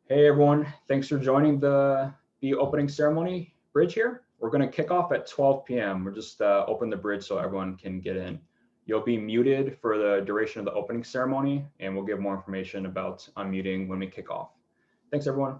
Hey everyone, thanks for joining the opening ceremony bridge here. We're going to kick off at 12 p.m. We're just open the bridge so everyone can get in. You'll be muted for the duration of the opening ceremony, and we'll give more information about unmuting when we kick off. Thanks everyone.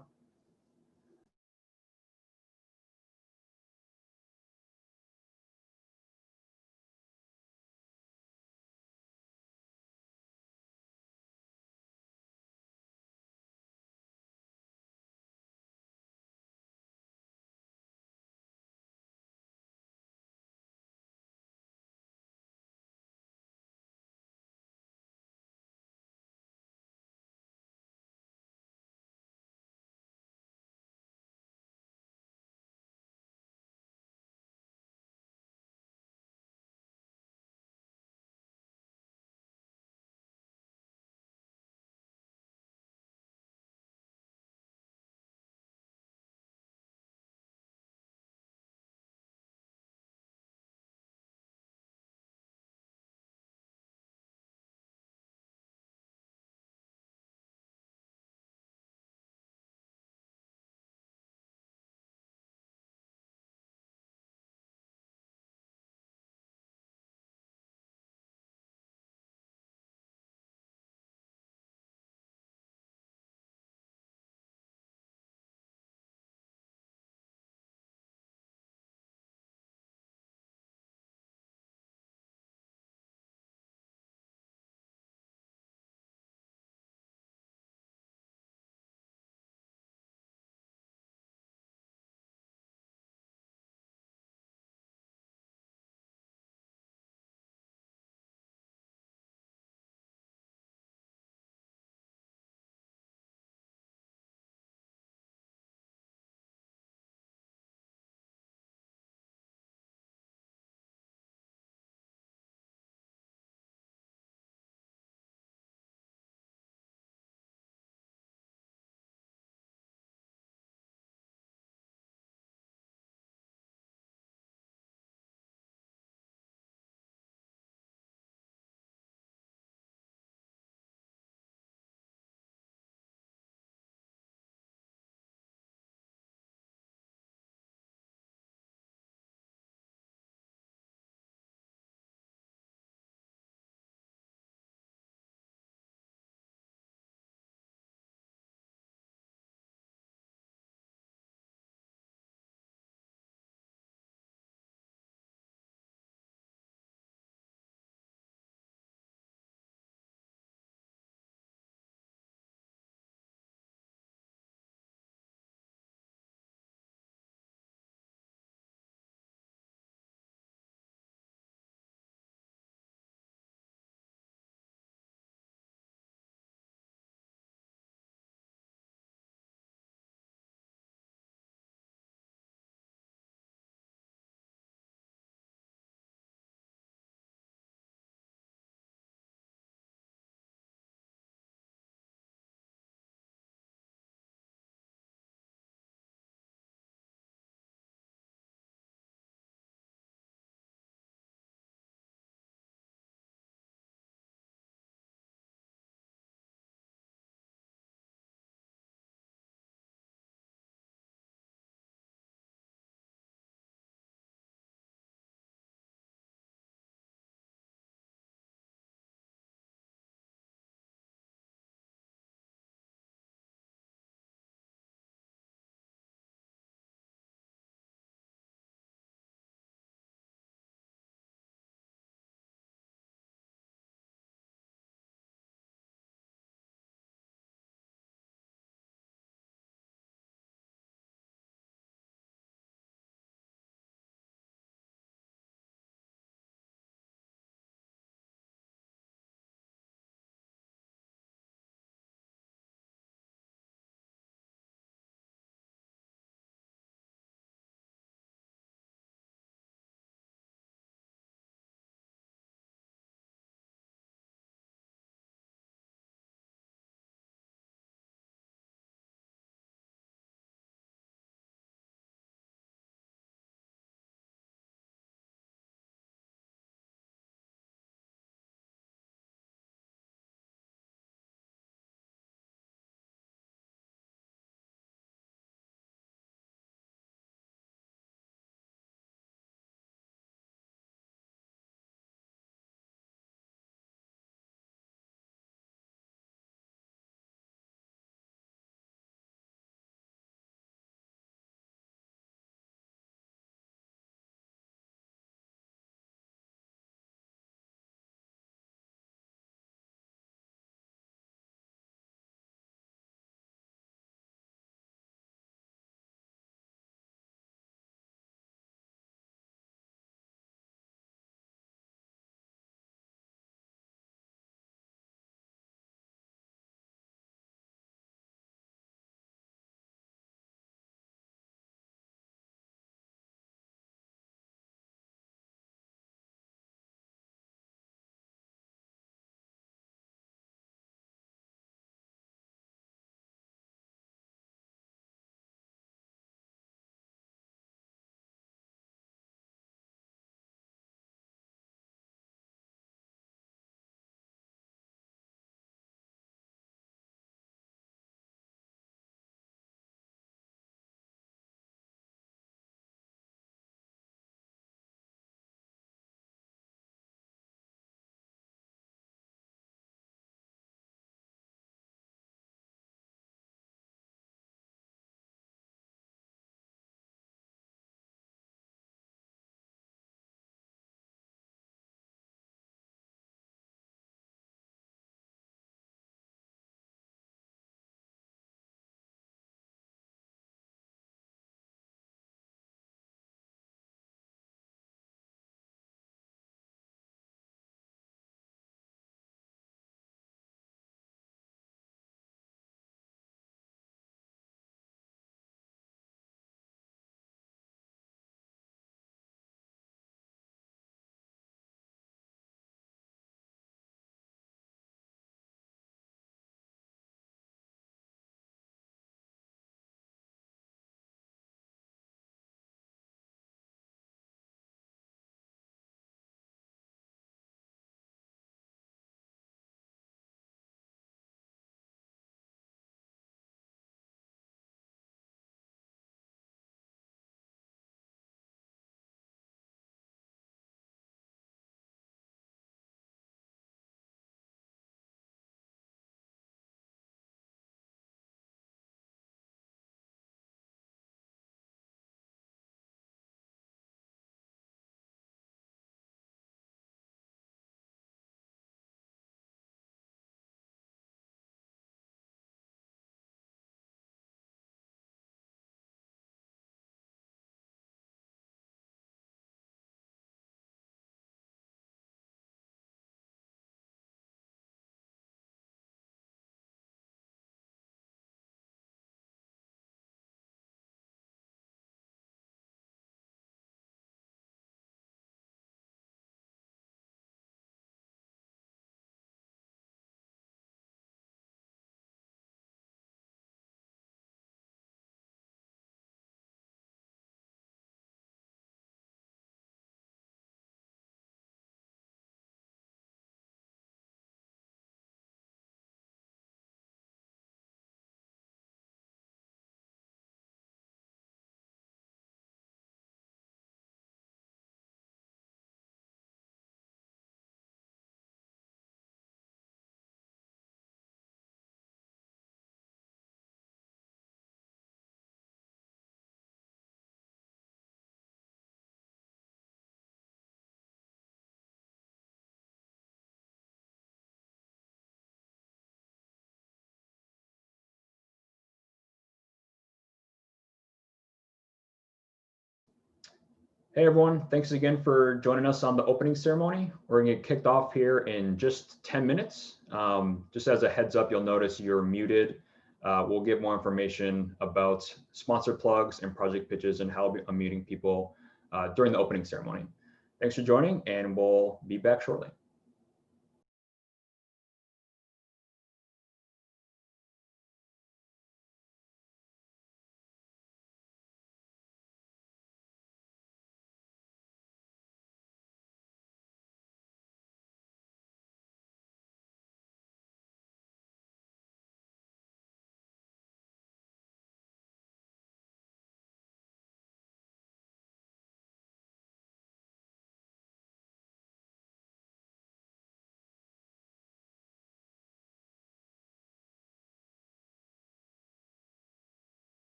Hey everyone, thanks again for joining us on the opening ceremony. We're gonna get kicked off here in just 10 minutes. Just as a heads up, you'll notice you're muted. We'll give more information about sponsor plugs and project pitches and how I'm muting people during the opening ceremony. Thanks for joining, and we'll be back shortly.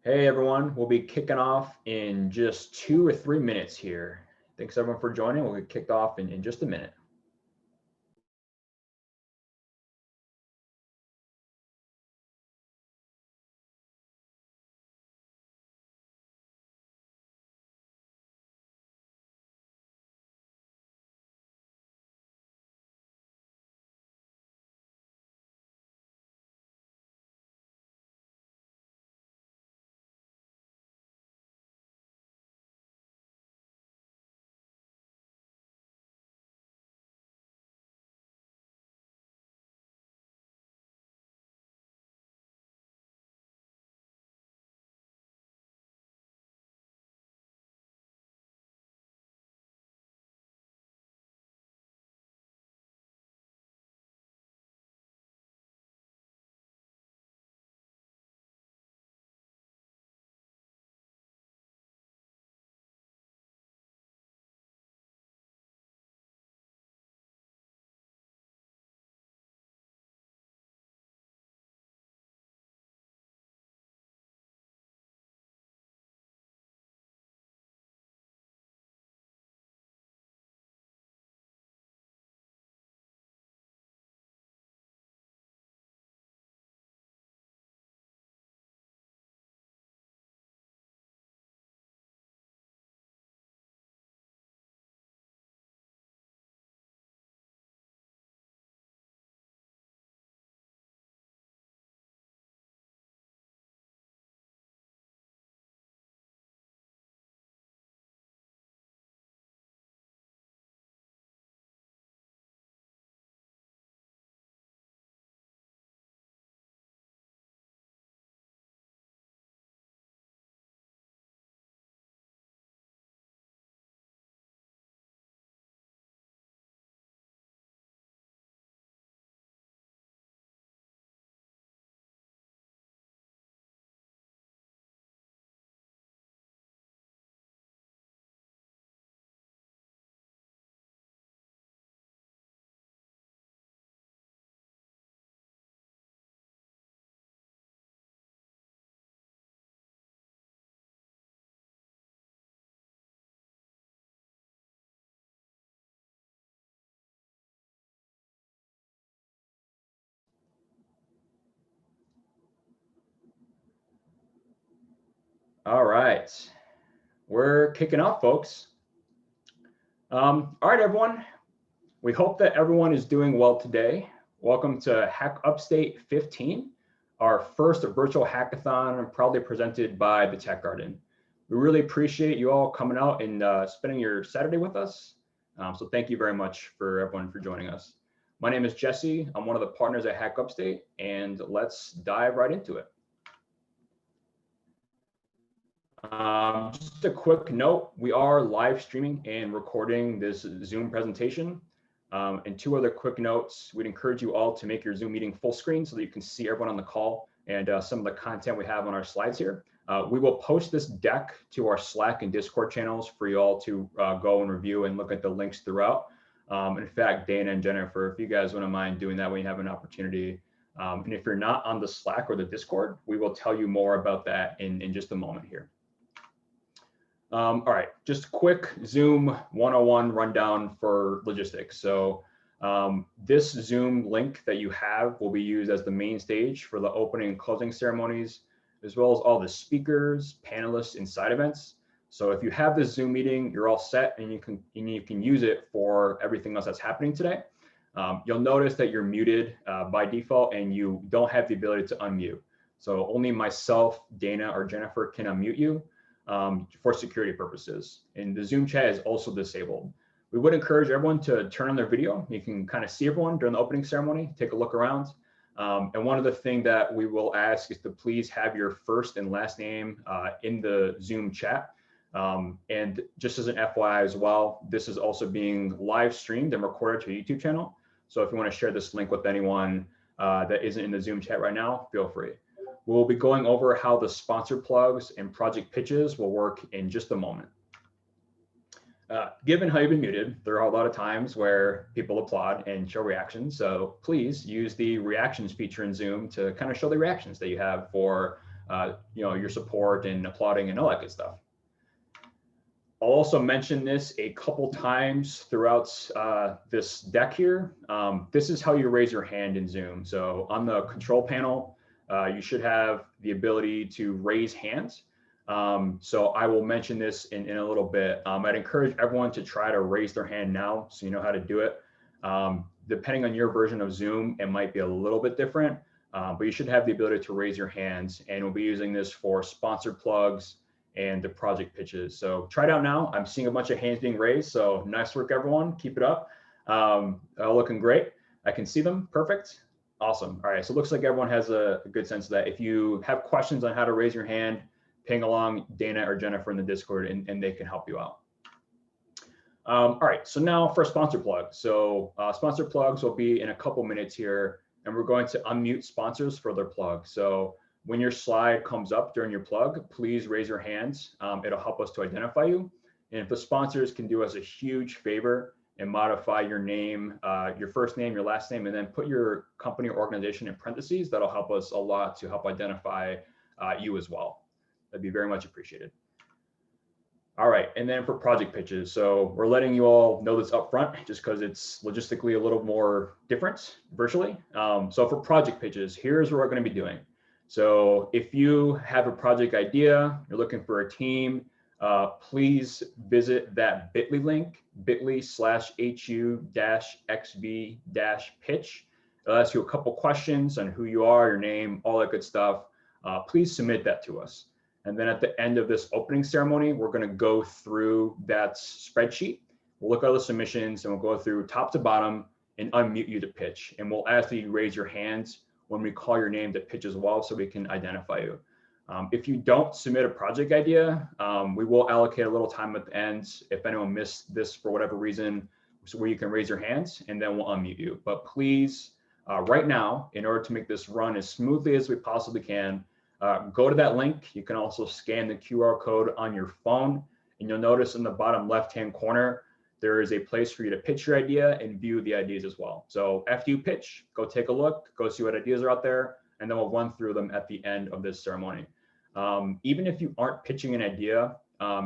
Hey everyone, we'll be kicking off in just 2 or 3 minutes here. Thanks everyone for joining. We'll get kicked off in just a minute. All right, we're kicking off, folks. All right, everyone. We hope that everyone is doing well today. Welcome to Hack Upstate 15, our first virtual hackathon, proudly presented by the Tech Garden. We really appreciate you all coming out and spending your Saturday with us. So thank you very much for everyone for joining us. My name is Jesse. I'm one of the partners at Hack Upstate, and let's dive right into it. Just a quick note, we are live streaming and recording this Zoom presentation. And 2 other quick notes, we'd encourage you all to make your Zoom meeting full screen so that you can see everyone on the call and some of the content we have on our slides here. We will post this deck to our Slack and Discord channels for you all to go and review and look at the links throughout. In fact, Dana and Jennifer, if you guys wouldn't mind doing that when you have an opportunity. And if you're not on the Slack or the Discord, we will tell you more about that in just a moment here. All right, just a quick Zoom 101 rundown for logistics. So this Zoom link that you have will be used as the main stage for the opening and closing ceremonies, as well as all the speakers, panelists, and side events. So if you have this Zoom meeting, you're all set and you can use it for everything else that's happening today. You'll notice that you're muted by default and you don't have the ability to unmute. So only myself, Dana, or Jennifer can unmute you. For security purposes. And the Zoom chat is also disabled. We would encourage everyone to turn on their video. You can kind of see everyone during the opening ceremony, take a look around. And one of the things that we will ask is to please have your first and last name in the Zoom chat. And just as an FYI as well, this is also being live streamed and recorded to a YouTube channel. So if you want to share this link with anyone that isn't in the Zoom chat right now, feel free. We'll be going over how the sponsor plugs and project pitches will work in just a moment. Given how you've been muted, there are a lot of times where people applaud and show reactions. So please use the reactions feature in Zoom to kind of show the reactions that you have for your support and applauding and all that good stuff. I'll also mention this a couple times throughout this deck here. This is how you raise your hand in Zoom. So on the control panel, you should have the ability to raise hands. So I will mention this in a little bit. I'd encourage everyone to try to raise their hand now so you know how to do it. Depending on your version of Zoom, it might be a little bit different, but you should have the ability to raise your hands, and we'll be using this for sponsored plugs and the project pitches. So try it out now. I'm seeing a bunch of hands being raised, so nice work, everyone. Keep it up. Looking great. I can see them. Perfect. Awesome. All right, so it looks like everyone has a good sense of that. If you have questions on how to raise your hand, ping along Dana or Jennifer in the Discord, and they can help you out. All right, so now for sponsor plug. So sponsor plugs will be in a couple minutes here, and we're going to unmute sponsors for their plug. So when your slide comes up during your plug, please raise your hands. It'll help us to identify you. And if the sponsors can do us a huge favor and modify your name, your first name, your last name, and then put your company or organization in parentheses, that'll help us a lot to help identify you as well. That'd be very much appreciated. All right, and then for project pitches. So we're letting you all know this up front just because it's logistically a little more different virtually. So for project pitches, here's what we're going to be doing. So if you have a project idea, you're looking for a team, please visit that bit.ly link, bit.ly/hu-xv-pitch. It'll ask you a couple questions on who you are, your name, all that good stuff. Please submit that to us. And then at the end of this opening ceremony, we're going to go through that spreadsheet. We'll look at all the submissions and we'll go through top to bottom and unmute you to pitch. And we'll ask that you raise your hands when we call your name to pitch as well, so we can identify you. If you don't submit a project idea, we will allocate a little time at the end if anyone missed this for whatever reason, so where you can raise your hands and then we'll unmute you. But please, right now, in order to make this run as smoothly as we possibly can, go to that link. You can also scan the QR code on your phone, and you'll notice in the bottom left-hand corner, there is a place for you to pitch your idea and view the ideas as well. So after you pitch, go take a look, go see what ideas are out there, and then we'll run through them at the end of this ceremony. Even if you aren't pitching an idea,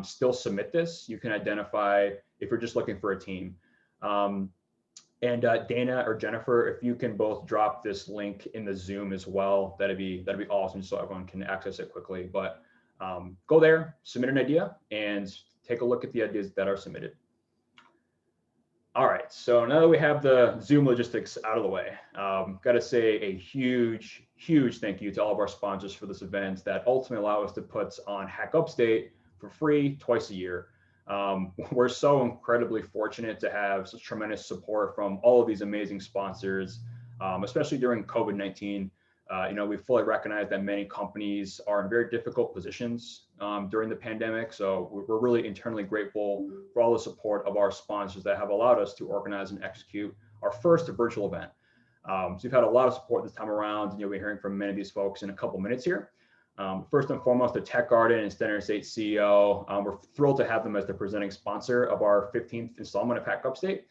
still submit this. You can identify if you're just looking for a team. And Dana or Jennifer, if you can both drop this link in the Zoom as well, that'd be awesome, so everyone can access it quickly. But go there, submit an idea, and take a look at the ideas that are submitted. All right, so now that we have the Zoom logistics out of the way, got to say a huge thank you to all of our sponsors for this event that ultimately allow us to put on Hack Upstate for free twice a year. We're so incredibly fortunate to have such tremendous support from all of these amazing sponsors, especially during COVID-19. We fully recognize that many companies are in very difficult positions during the pandemic. So we're really internally grateful for all the support of our sponsors that have allowed us to organize and execute our first virtual event. So we've had a lot of support this time around, and you'll be hearing from many of these folks in a couple minutes here. First and foremost, the Tech Garden and Center State CEO. We're thrilled to have them as the presenting sponsor of our 15th installment of Hack Upstate.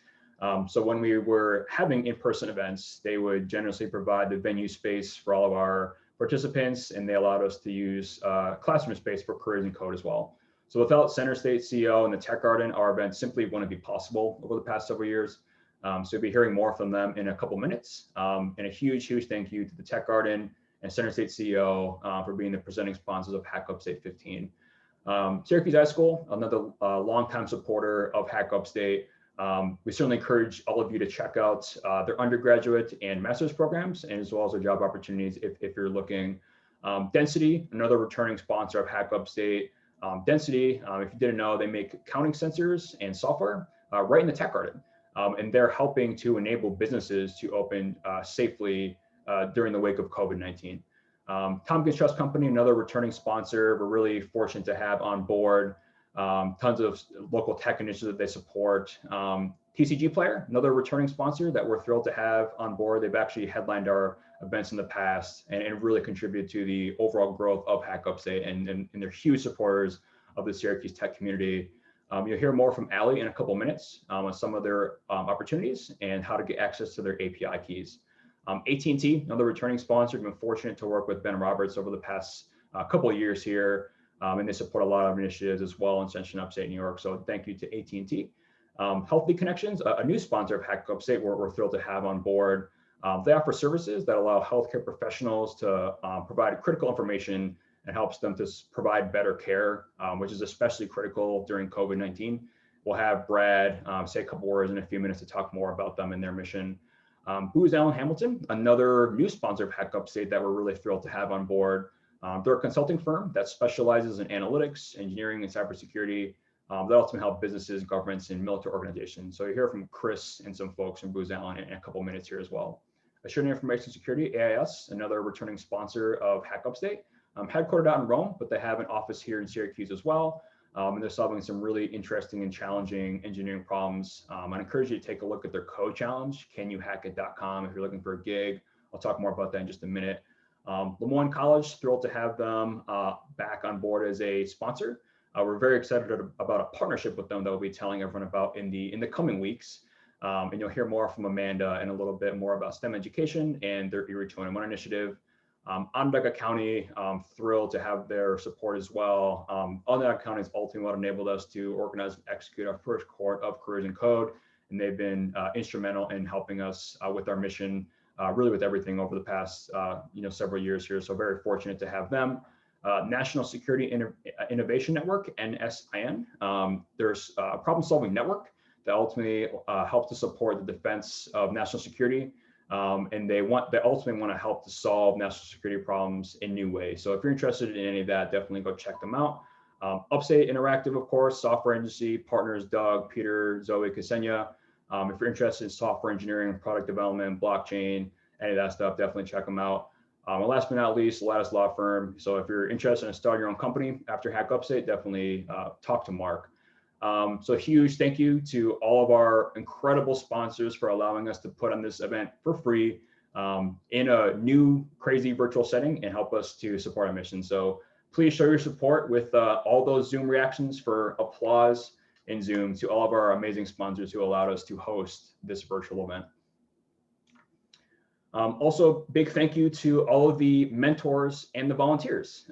So when we were having in-person events, they would generously provide the venue space for all of our participants, and they allowed us to use classroom space for queries and code as well. So without Center State CEO and the Tech Garden, our event simply wouldn't be possible over the past several years. So you'll be hearing more from them in a couple minutes. And a huge thank you to the Tech Garden and Center State CEO for being the presenting sponsors of Hack Upstate 15. Syracuse High School, another longtime supporter of Hack Upstate. We certainly encourage all of you to check out their undergraduate and master's programs, and as well as their job opportunities if you're looking. Density, another returning sponsor of Hack Upstate. Density, if you didn't know, they make counting sensors and software right in the Tech Garden. And they're helping to enable businesses to open safely during the wake of COVID-19. Tompkins Trust Company, another returning sponsor, we're really fortunate to have on board. Tons of local tech initiatives that they support. TCG Player, another returning sponsor that we're thrilled to have on board. They've actually headlined our events in the past and really contributed to the overall growth of Hack Upstate, and they're huge supporters of the Syracuse tech community. You'll hear more from Allie in a couple minutes on some of their opportunities and how to get access to their API keys. AT&T, another returning sponsor. We've been fortunate to work with Ben Roberts over the past a couple of years here, and they support a lot of initiatives as well in Central and Upstate New York. So thank you to AT&T. Healthy Connections, a new sponsor of Hack Upstate, we're thrilled to have on board. They offer services that allow healthcare professionals to provide critical information and helps them to provide better care, which is especially critical during COVID-19. We'll have Brad say a couple words in a few minutes to talk more about them and their mission. Booz Allen Hamilton, another new sponsor of Hack Upstate that we're really thrilled to have on board. They're a consulting firm that specializes in analytics, engineering, and cybersecurity that ultimately help businesses, governments, and military organizations. So you hear from Chris and some folks from Booz Allen in a couple minutes here as well. Assured Information Security, AIS, another returning sponsor of Hack Upstate, headquartered out in Rome, but they have an office here in Syracuse as well. And they're solving some really interesting and challenging engineering problems. I encourage you to take a look at their code challenge, canyouhackit.com, if you're looking for a gig. I'll talk more about that in just a minute. Lemoyne College, thrilled to have them back on board as a sponsor. We're very excited about a partnership with them that we'll be telling everyone about in the coming weeks. And you'll hear more from Amanda and a little bit more about STEM education and their E-Return-1 initiative. Onondaga County, thrilled to have their support as well. Onondaga County is ultimately what enabled us to organize and execute our first court of careers in code, and they've been instrumental in helping us with our mission, really with everything over the past several years here. So very fortunate to have them. National Security Innovation Network, NSIN. There's a problem-solving network that ultimately helps to support the defense of national security. And they ultimately want to help to solve national security problems in new ways. So if you're interested in any of that, definitely go check them out. Upstate Interactive, of course, software industry partners, Doug, Peter, Zoe, Ksenia. If you're interested in software engineering, product development, blockchain, any of that stuff, definitely check them out. And last but not least, Lattice Law Firm. So if you're interested in starting your own company after Hack Upstate, definitely talk to Mark. So huge thank you to all of our incredible sponsors for allowing us to put on this event for free in a new crazy virtual setting and help us to support our mission. So please show your support with all those Zoom reactions for applause in Zoom to all of our amazing sponsors who allowed us to host this virtual event. Also, big thank you to all of the mentors and the volunteers.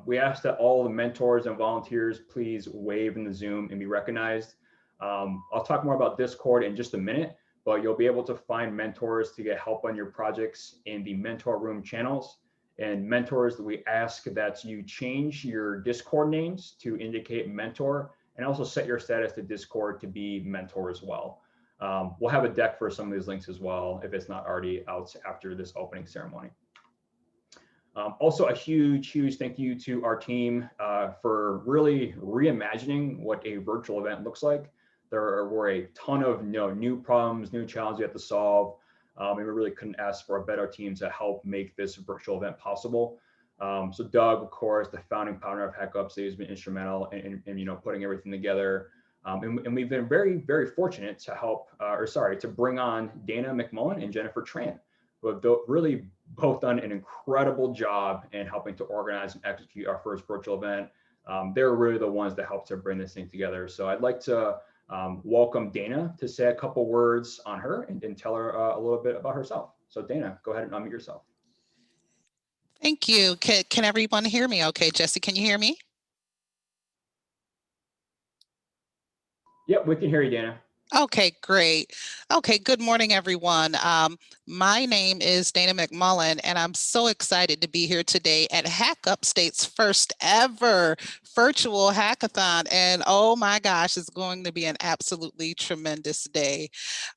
We ask that all the mentors and volunteers please wave in the Zoom and be recognized. I'll talk more about Discord in just a minute, but you'll be able to find mentors to get help on your projects in the mentor room channels. And mentors, we ask that you change your Discord names to indicate mentor and also set your status to Discord to be mentor as well. We'll have a deck for some of these links as well if it's not already out after this opening ceremony. Also a huge thank you to our team for really reimagining what a virtual event looks like. There were a ton of new problems, new challenges you have to solve, and we really couldn't ask for a better team to help make this virtual event possible. So Doug, of course, the founding partner of Hack Upstate, has been instrumental in putting everything together. And we've been very fortunate to bring on Dana McMullen and Jennifer Tran, who have really both done an incredible job in helping to organize and execute our first virtual event. They're really the ones that helped to bring this thing together. So I'd like to welcome Dana to say a couple words on her and tell her a little bit about herself. So Dana, go ahead and unmute yourself. Thank you. Can everyone hear me okay? Jesse, can you hear me? Yep, we can hear you, Dana. Okay, great. Okay, good morning, everyone. My name is Dana McMullen, and I'm so excited to be here today at Hack Upstate's first ever virtual hackathon. And oh my gosh, it's going to be an absolutely tremendous day.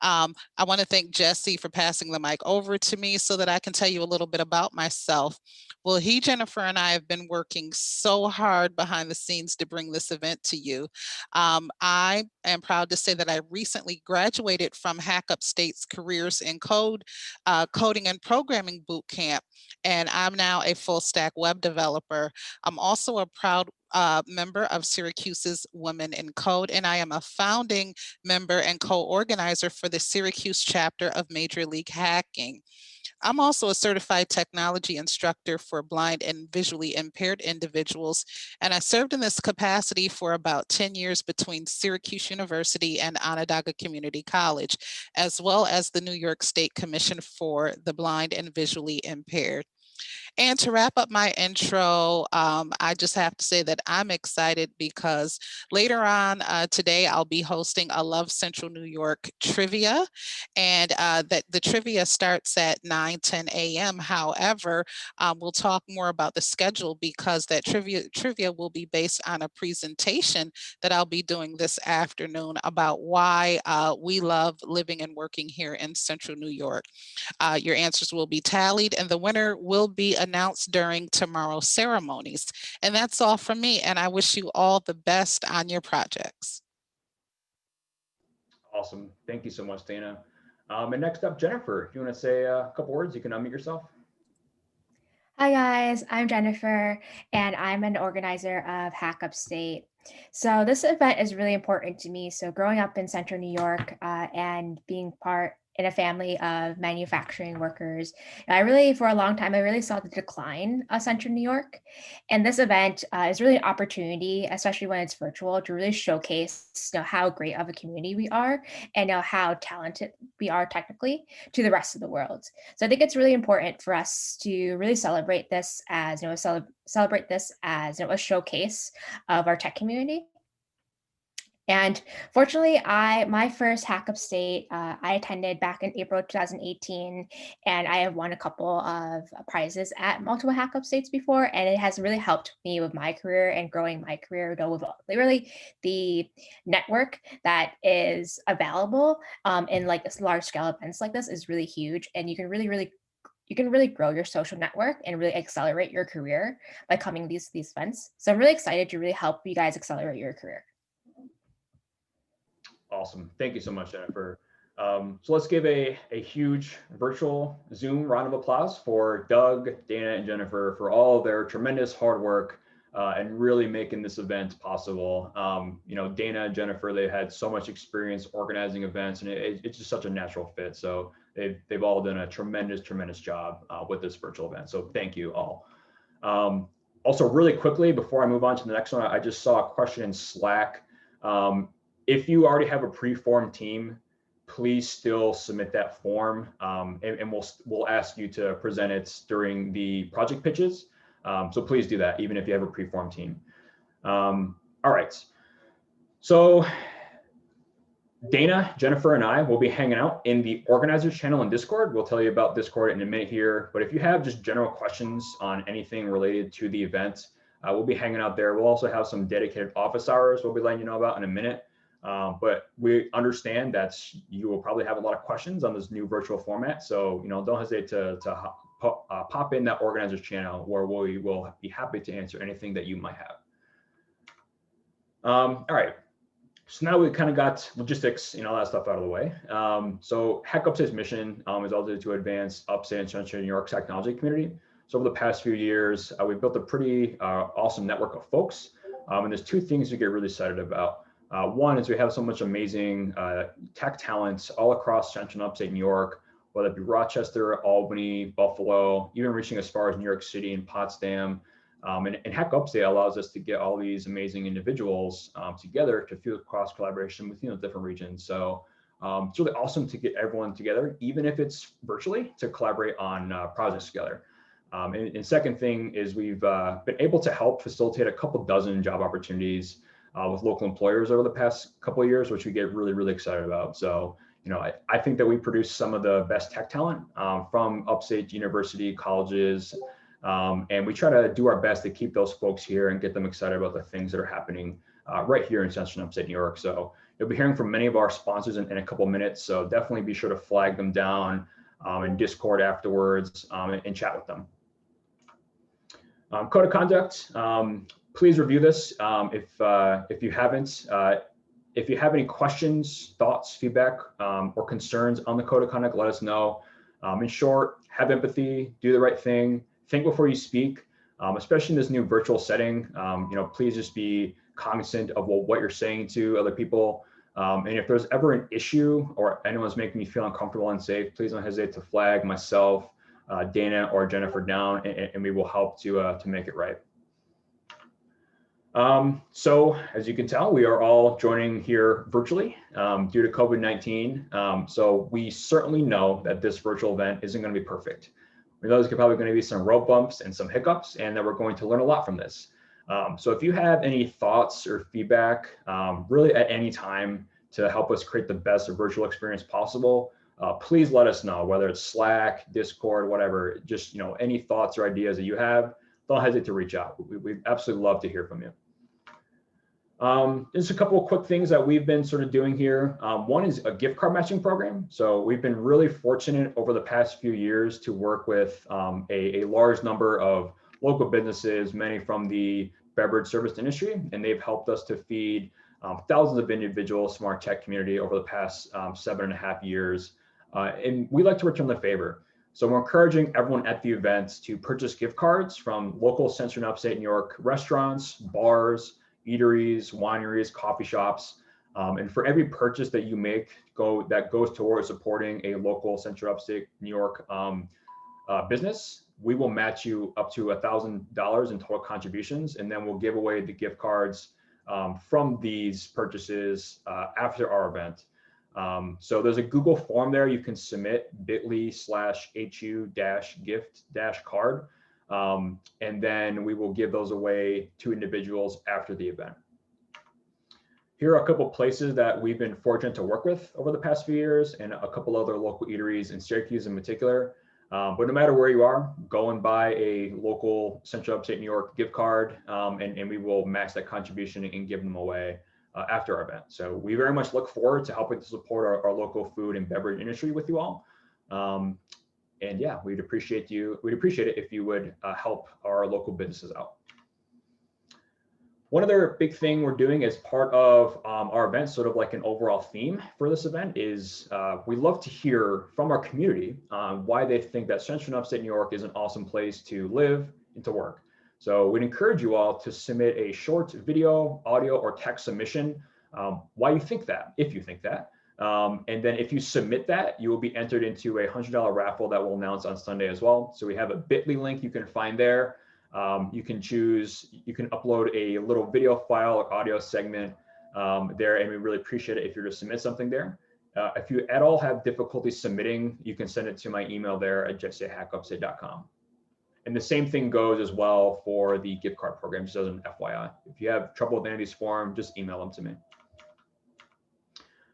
I want to thank Jesse for passing the mic over to me so that I can tell you a little bit about myself. Well, Jennifer, and I have been working so hard behind the scenes to bring this event to you. I am proud to say that I recently graduated from Hack Upstate's Careers in Coding and Programming Bootcamp, and I'm now a full stack web developer. I'm also a proud member of Syracuse's Women in Code, and I am a founding member and co-organizer for the Syracuse chapter of Major League Hacking. I'm also a certified technology instructor for blind and visually impaired individuals, and I served in this capacity for about 10 years between Syracuse University and Onondaga Community College, as well as the New York State Commission for the Blind and Visually Impaired. And to wrap up my intro, I just have to say that I'm excited because later on today, I'll be hosting a Love Central New York trivia, and that the trivia starts at 9:10 a.m. However, we'll talk more about the schedule because that trivia will be based on a presentation that I'll be doing this afternoon about why we love living and working here in Central New York. Your answers will be tallied and the winner will be announced during tomorrow's ceremonies. And that's all from me. And I wish you all the best on your projects. Awesome. Thank you so much, Dana. And next up, Jennifer, if you want to say a couple words, you can unmute yourself. Hi guys, I'm Jennifer and I'm an organizer of Hack Upstate. So this event is really important to me. So growing up in Central New York and being part in a family of manufacturing workers, for a long time, I really saw the decline of Central New York. And this event is really an opportunity, especially when it's virtual, to really showcase how great of a community we are and how talented we are technically to the rest of the world. So I think it's really important for us to really celebrate this as celebrate this as a showcase of our tech community. And fortunately, my first Hack Upstate I attended back in April 2018, and I have won a couple of prizes at multiple Hack Upstates before, and it has really helped me with my career and growing my career. With really the network that is available in like this large scale events like this is really huge, and you can really grow your social network and really accelerate your career by coming these events. So I'm really excited to really help you guys accelerate your career. Awesome. Thank you so much, Jennifer. So let's give a huge virtual Zoom round of applause for Doug, Dana, and Jennifer for all of their tremendous hard work and really making this event possible. Dana and Jennifer, they had so much experience organizing events, and it's just such a natural fit. So they've all done a tremendous job with this virtual event. So thank you all. Also, really quickly, before I move on to the next one, I just saw a question in Slack. If you already have a pre-formed team, please still submit that form, and we'll ask you to present it during the project pitches. So please do that, even if you have a pre-formed team. All right. So Dana, Jennifer, and I will be hanging out in the organizers channel in Discord. We'll tell you about Discord in a minute here. But if you have just general questions on anything related to the event, we'll be hanging out there. We'll also have some dedicated office hours we'll be letting you know about in a minute. But we understand that you will probably have a lot of questions on this new virtual format. So, don't hesitate to pop in that organizers channel where we will be happy to answer anything that you might have. All right. So now we kind of got logistics and all that stuff out of the way. So Hack Upstate's mission is also to advance Upstate and Central New York's technology community. So over the past few years, we've built a pretty awesome network of folks. And there's two things we get really excited about. One is we have so much amazing tech talent all across Central and Upstate New York, whether it be Rochester, Albany, Buffalo, even reaching as far as New York City and Potsdam. And Hack Upstate allows us to get all these amazing individuals together to fuel cross collaboration within the different regions. So it's really awesome to get everyone together, even if it's virtually, to collaborate on projects together. And second thing is we've been able to help facilitate a couple dozen job opportunities with local employers over the past couple of years, which we get really excited about. So, I think that we produce some of the best tech talent from Upstate University colleges, and we try to do our best to keep those folks here and get them excited about the things that are happening right here in Central and Upstate New York. So you'll be hearing from many of our sponsors in a couple of minutes. So definitely be sure to flag them down in Discord afterwards and chat with them. Code of conduct. Please review this if you haven't. If you have any questions, thoughts, feedback, or concerns on the code of conduct, let us know. In short, have empathy, do the right thing, think before you speak, especially in this new virtual setting. Please just be cognizant of what you're saying to other people. And if there's ever an issue or anyone's making me feel uncomfortable and unsafe, please don't hesitate to flag myself, Dana, or Jennifer down, and we will help to make it right. So as you can tell, we are all joining here virtually due to COVID-19. So we certainly know that this virtual event isn't going to be perfect. We know there's probably going to be some road bumps and some hiccups, and that we're going to learn a lot from this. So if you have any thoughts or feedback, really at any time to help us create the best virtual experience possible, please let us know, whether it's Slack, Discord, whatever. Just, any thoughts or ideas that you have, don't hesitate to reach out. We'd absolutely love to hear from you. Just a couple of quick things that we've been sort of doing here. One is a gift card matching program. So we've been really fortunate over the past few years to work with a large number of local businesses, many from the beverage service industry, and they've helped us to feed thousands of individuals from our tech community over the past 7.5 years. And we like to return the favor. So we're encouraging everyone at the events to purchase gift cards from local Central and Upstate New York restaurants, bars, eateries, wineries, coffee shops. And for every purchase that you make that goes towards supporting a local Central Upstate New York business, we will match you up to $1,000 in total contributions, and then we'll give away the gift cards from these purchases after our event. So there's a Google form there you can submit, bit.ly/HU-gift-card, and then we will give those away to individuals after the event. Here are a couple of places that we've been fortunate to work with over the past few years, and a couple other local eateries in Syracuse in particular. But no matter where you are, go and buy a local Central Upstate New York gift card, and we will match that contribution and give them away after our event. So we very much look forward to helping to support our local food and beverage industry with you all. And yeah, we'd appreciate it if you would help our local businesses out. One other big thing we're doing as part of our event, sort of like an overall theme for this event, is we love to hear from our community why they think that Central and Upstate New York is an awesome place to live and to work. So we'd encourage you all to submit a short video, audio, or text submission, why you think that, if you think that. And then if you submit that, you will be entered into a $100 raffle that we'll announce on Sunday as well. So we have a bit.ly link you can find there. You can upload a little video file or audio segment there, and we really appreciate it if you're to submit something there. If you at all have difficulty submitting, you can send it to my email there at jesse@hackupstate.com. And the same thing goes as well for the gift card program, just as an FYI. If you have trouble with any of these forms, just email them to me.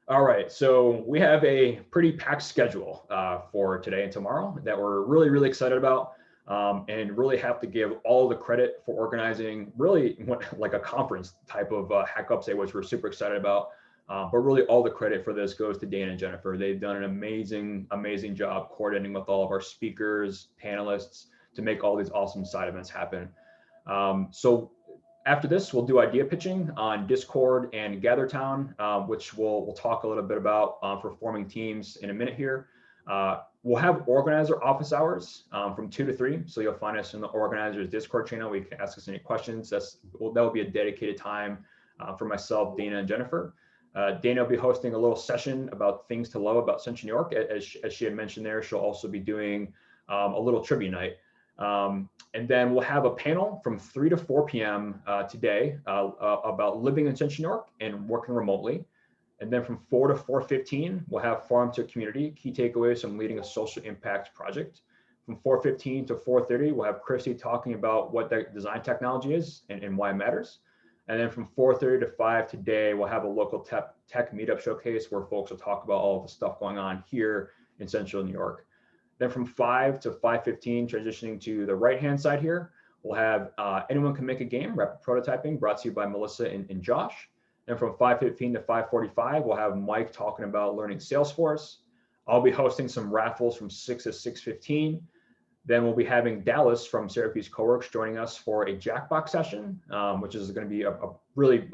All right, so we have a pretty packed schedule for today and tomorrow that we're really, really excited about. And really have to give all the credit for organizing really like a conference type of Hack Upstate, which we're super excited about. But really all the credit for this goes to Dan and Jennifer. They've done an amazing, amazing job coordinating with all of our speakers, panelists to make all these awesome side events happen. So after this, we'll do idea pitching on Discord and GatherTown, which we'll talk a little bit about for forming teams in a minute here. We'll have organizer office hours from 2 to 3. So you'll find us in the organizer's Discord channel. We can ask us any questions. That will be a dedicated time for myself, Dana, and Jennifer. Dana will be hosting a little session about things to love about Central New York. As she had mentioned there, she'll also be doing a little trivia night. And then we'll have a panel from 3 to 4 p.m. Today about living in Central New York and working remotely. And then from 4 to 4:15, we'll have Farm to Community, key takeaways from leading a social impact project. From 4:15 to 4:30, we'll have Christy talking about what the design technology is and why it matters. And then from 4:30 to 5 today, we'll have a local tech meetup showcase where folks will talk about all of the stuff going on here in Central New York. Then from 5 to 5:15, transitioning to the right-hand side here, we'll have Anyone Can Make a Game, rapid prototyping, brought to you by Melissa and Josh. And from 5:15 to 5:45, we'll have Mike talking about learning Salesforce. I'll be hosting some raffles from 6 to 6:15. Then we'll be having Dallas from Syracuse Coworks joining us for a Jackbox session, which is going to be a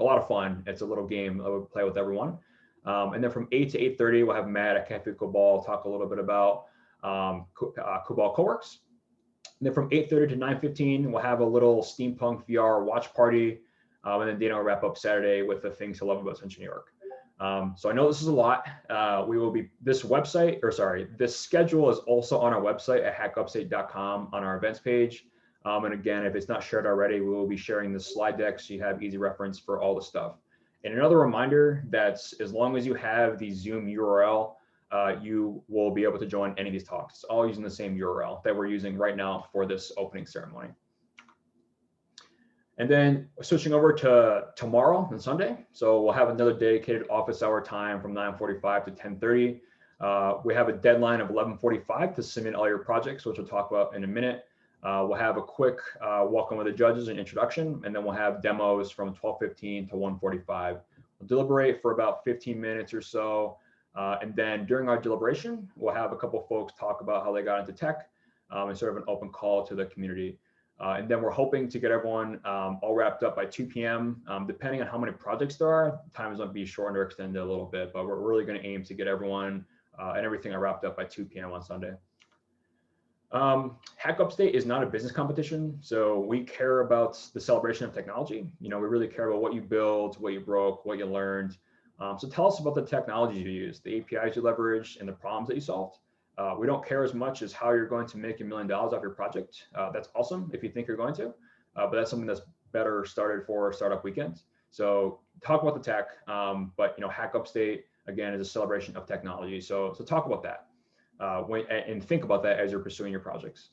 lot of fun. It's a little game I would play with everyone. And then from 8 to 8:30, we'll have Matt at Cafe Cobol talk a little bit about Cobol Coworks. And then from 8:30 to 9:15, we'll have a little steampunk VR watch party. And then Dana will wrap up Saturday with the things to love about Central New York. So I know this is a lot. This schedule is also on our website at hackupstate.com on our events page. And again, if it's not shared already, we will be sharing the slide deck so you have easy reference for all the stuff. And another reminder that's as long as you have the Zoom URL you will be able to join any of these talks. It's all using the same URL that we're using right now for this opening ceremony. And then switching over to tomorrow and Sunday. So we'll have another dedicated office hour time from 9:45 to 10:30. We have a deadline of 11:45 to submit all your projects, which we'll talk about in a minute. We'll have a quick welcome with the judges and introduction, and then we'll have demos from 12:15 to 1:45. We'll deliberate for about 15 minutes or so. And then during our deliberation, we'll have a couple of folks talk about how they got into tech and sort of an open call to the community. And then we're hoping to get everyone all wrapped up by 2 p.m. Depending on how many projects there are, times might be shortened or extended a little bit, but we're really going to aim to get everyone and everything wrapped up by 2 p.m. on Sunday. Hack Upstate is not a business competition, so we care about the celebration of technology. We really care about what you build, what you broke, what you learned. So tell us about the technologies you use, the APIs you leveraged, and the problems that you solved. We don't care as much as how you're going to make $1 million off your project. That's awesome if you think you're going to, but that's something that's better started for startup weekends. So talk about the tech, but Hack Upstate again is a celebration of technology. So talk about that and think about that as you're pursuing your projects.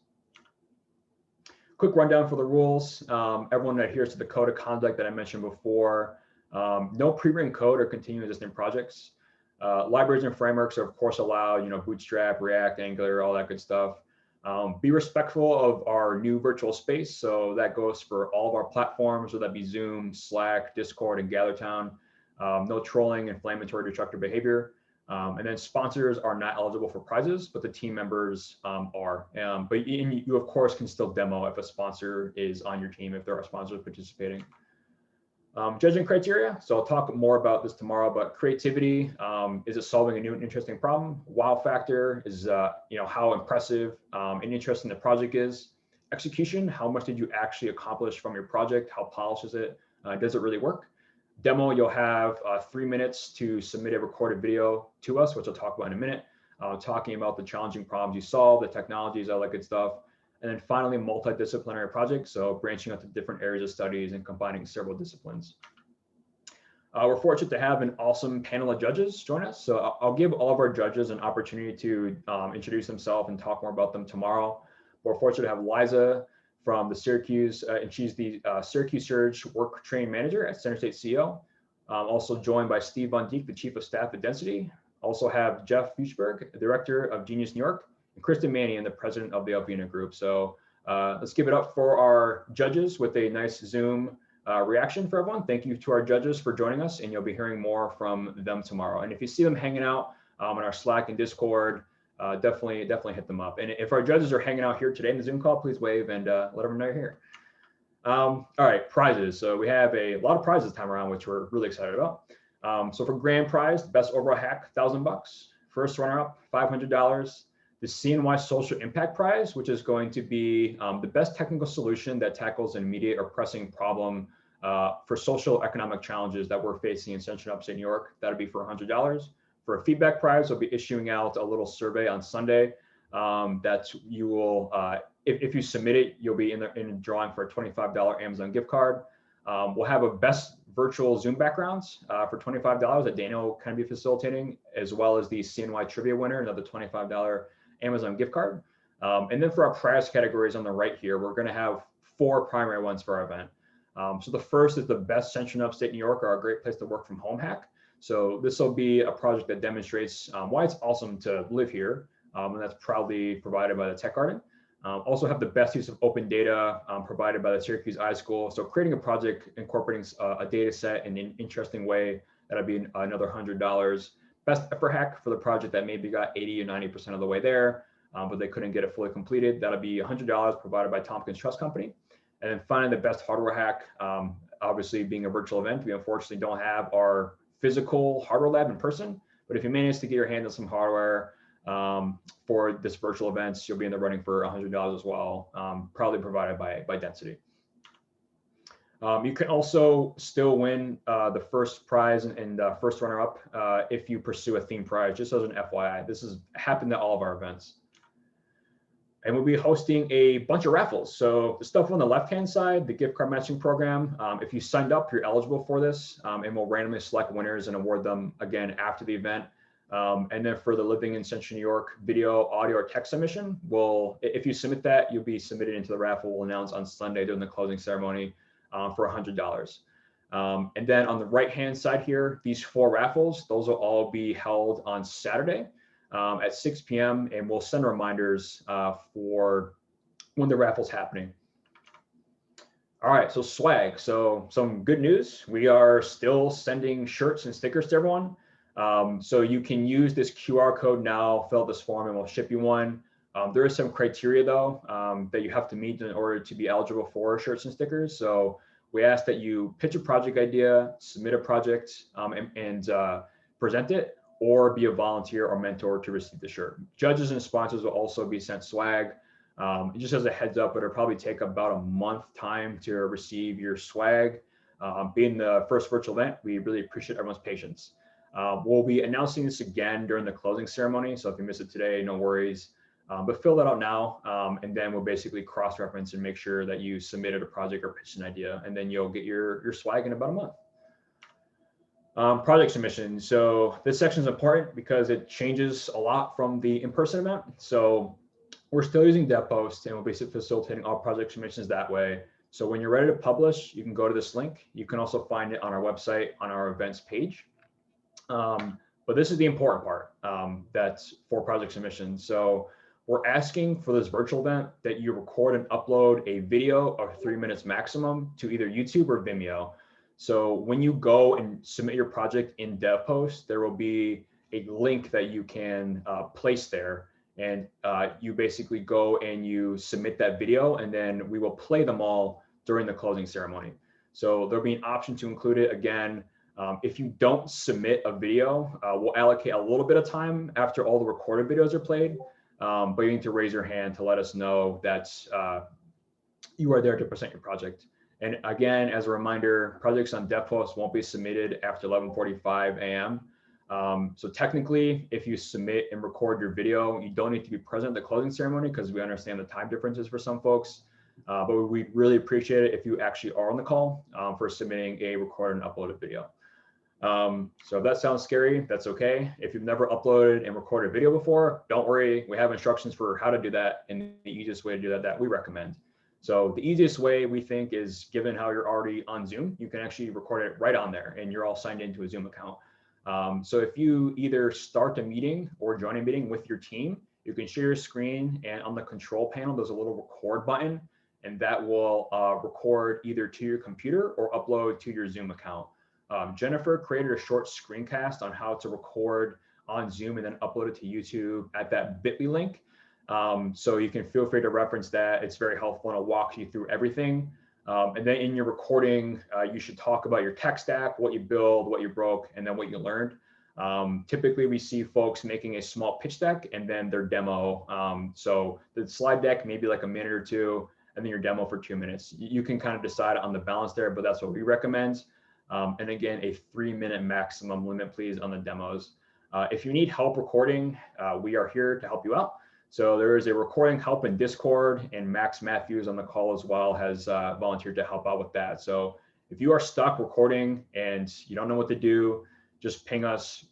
Quick rundown for the rules. Everyone adheres to the code of conduct that I mentioned before. No pre-written code or continuing existing projects. Libraries and frameworks are of course allowed, Bootstrap, React, Angular, all that good stuff. Be respectful of our new virtual space. So that goes for all of our platforms, whether that be Zoom, Slack, Discord, and GatherTown. No trolling, inflammatory, destructive behavior. And then sponsors are not eligible for prizes, but the team members are. But you of course can still demo if a sponsor is on your team, if there are sponsors participating. Judging criteria. So I'll talk more about this tomorrow, but creativity, is it solving a new and interesting problem? Wow factor is, how impressive and interesting the project is. Execution, how much did you actually accomplish from your project? How polished is it? Does it really work? Demo, you'll have 3 minutes to submit a recorded video to us, which I'll talk about in a minute, talking about the challenging problems you solve, the technologies, all that good stuff. And then finally, multidisciplinary projects, so branching out to different areas of studies and combining several disciplines. We're fortunate to have an awesome panel of judges join us. So I'll give all of our judges an opportunity to introduce themselves and talk more about them tomorrow. We're fortunate to have Liza from the Syracuse, and she's the Syracuse Surge Work Train Manager at Center State CO. Also joined by Steve Von Dijk, the Chief of Staff at Density. Also have Jeff Fuchsberg, Director of Genius New York, and Kristen Mannion, the President of the Alpena Group. So let's give it up for our judges with a nice Zoom reaction for everyone. Thank you to our judges for joining us, and you'll be hearing more from them tomorrow. And if you see them hanging out on our Slack and Discord, definitely hit them up. And if our judges are hanging out here today in the Zoom call, please wave and let them know you're here. All right, prizes. So we have a lot of prizes this time around, which we're really excited about. So for grand prize, the best overall hack, $1,000. First runner-up, $500. The CNY Social Impact Prize, which is going to be the best technical solution that tackles an immediate or pressing problem for social economic challenges that we're facing in Central and Upstate New York. That'll be for $100. For a feedback prize, we'll be issuing out a little survey on Sunday that you will, if you submit it, you'll be in a drawing for a $25 Amazon gift card. We'll have a best virtual Zoom backgrounds for $25 that Dana will kind of be facilitating, as well as the CNY trivia winner, another $25 Amazon gift card. And then for our prize categories on the right here, we're going to have 4 primary ones for our event. So the first is the best Central and Upstate New York, or a great place to work from home hack. So this will be a project that demonstrates why it's awesome to live here, and that's proudly provided by the Tech Garden. Also have the best use of open data provided by the Syracuse iSchool. So creating a project incorporating a data set in an interesting way, that'll be another $100. Best effort hack for the project that maybe got 80 or 90% of the way there, but they couldn't get it fully completed. That'll be $100 provided by Tompkins Trust Company. And then finally, the best hardware hack, obviously being a virtual event, we unfortunately don't have our physical hardware lab in person, but if you manage to get your hands on some hardware for this virtual events, you'll be in the running for $100 as well, proudly provided by Density. You can also still win the first prize and first runner-up if you pursue a theme prize, just as an FYI. This has happened at all of our events. And we'll be hosting a bunch of raffles. So the stuff on the left-hand side, the gift card matching program, if you signed up, you're eligible for this, and we'll randomly select winners and award them again after the event. And then for the Living in Central New York video, audio, or text submission, if you submit that, you'll be submitted into the raffle. We'll announce on Sunday during the closing ceremony for $100. And then on the right-hand side here, these 4 raffles, those will all be held on Saturday at 6 p.m. And we'll send reminders for when the raffle's happening. All right, so swag. So some good news. We are still sending shirts and stickers to everyone. So you can use this QR code now, fill out this form, and we'll ship you one. There is some criteria though that you have to meet in order to be eligible for shirts and stickers. So we ask that you pitch a project idea, submit a project, and present it, or be a volunteer or mentor to receive the shirt. Judges and sponsors will also be sent swag. Just as a heads up, it'll probably take about a month time to receive your swag. Being the first virtual event, we really appreciate everyone's patience. We'll be announcing this again during the closing ceremony. So if you miss it today, no worries. But fill that out now, and then we'll basically cross-reference and make sure that you submitted a project or pitched an idea, and then you'll get your swag in about a month. Project submission. So this section is important because it changes a lot from the in-person event. So we're still using DevPost, and we'll be facilitating all project submissions that way. So when you're ready to publish, you can go to this link. You can also find it on our website on our events page. But this is the important part that's for project submission. So we're asking for this virtual event that you record and upload a video of 3 minutes maximum to either YouTube or Vimeo. So when you go and submit your project in DevPost, there will be a link that you can place there. And you basically go and you submit that video, and then we will play them all during the closing ceremony. So there'll be an option to include it. Again, if you don't submit a video, we'll allocate a little bit of time after all the recorded videos are played, but you need to raise your hand to let us know that you are there to present your project. And again, as a reminder, projects on DevPost won't be submitted after 11:45 a.m. So technically, if you submit and record your video, you don't need to be present at the closing ceremony because we understand the time differences for some folks. But we really appreciate it if you actually are on the call for submitting a recorded and uploaded video. So if that sounds scary, that's okay. If you've never uploaded and recorded a video before, don't worry. We have instructions for how to do that, and the easiest way to do that we recommend. So the easiest way we think is, given how you're already on Zoom, you can actually record it right on there and you're all signed into a Zoom account. So if you either start a meeting or join a meeting with your team, you can share your screen, and on the control panel, there's a little record button, and that will record either to your computer or upload to your Zoom account. Jennifer created a short screencast on how to record on Zoom and then upload it to YouTube at that bit.ly link. So you can feel free to reference that. It's very helpful, and it'll walk you through everything. And then in your recording, you should talk about your tech stack, what you build, what you broke, and then what you learned. Typically, we see folks making a small pitch deck and then their demo. So the slide deck, maybe like a minute or two, and then your demo for 2 minutes. You can kind of decide on the balance there, but that's what we recommend. And again, a 3-minute maximum limit, please, on the demos. If you need help recording, we are here to help you out. So there is a recording help in Discord, and Max Matthews on the call as well has volunteered to help out with that. So if you are stuck recording and you don't know what to do, just ping us,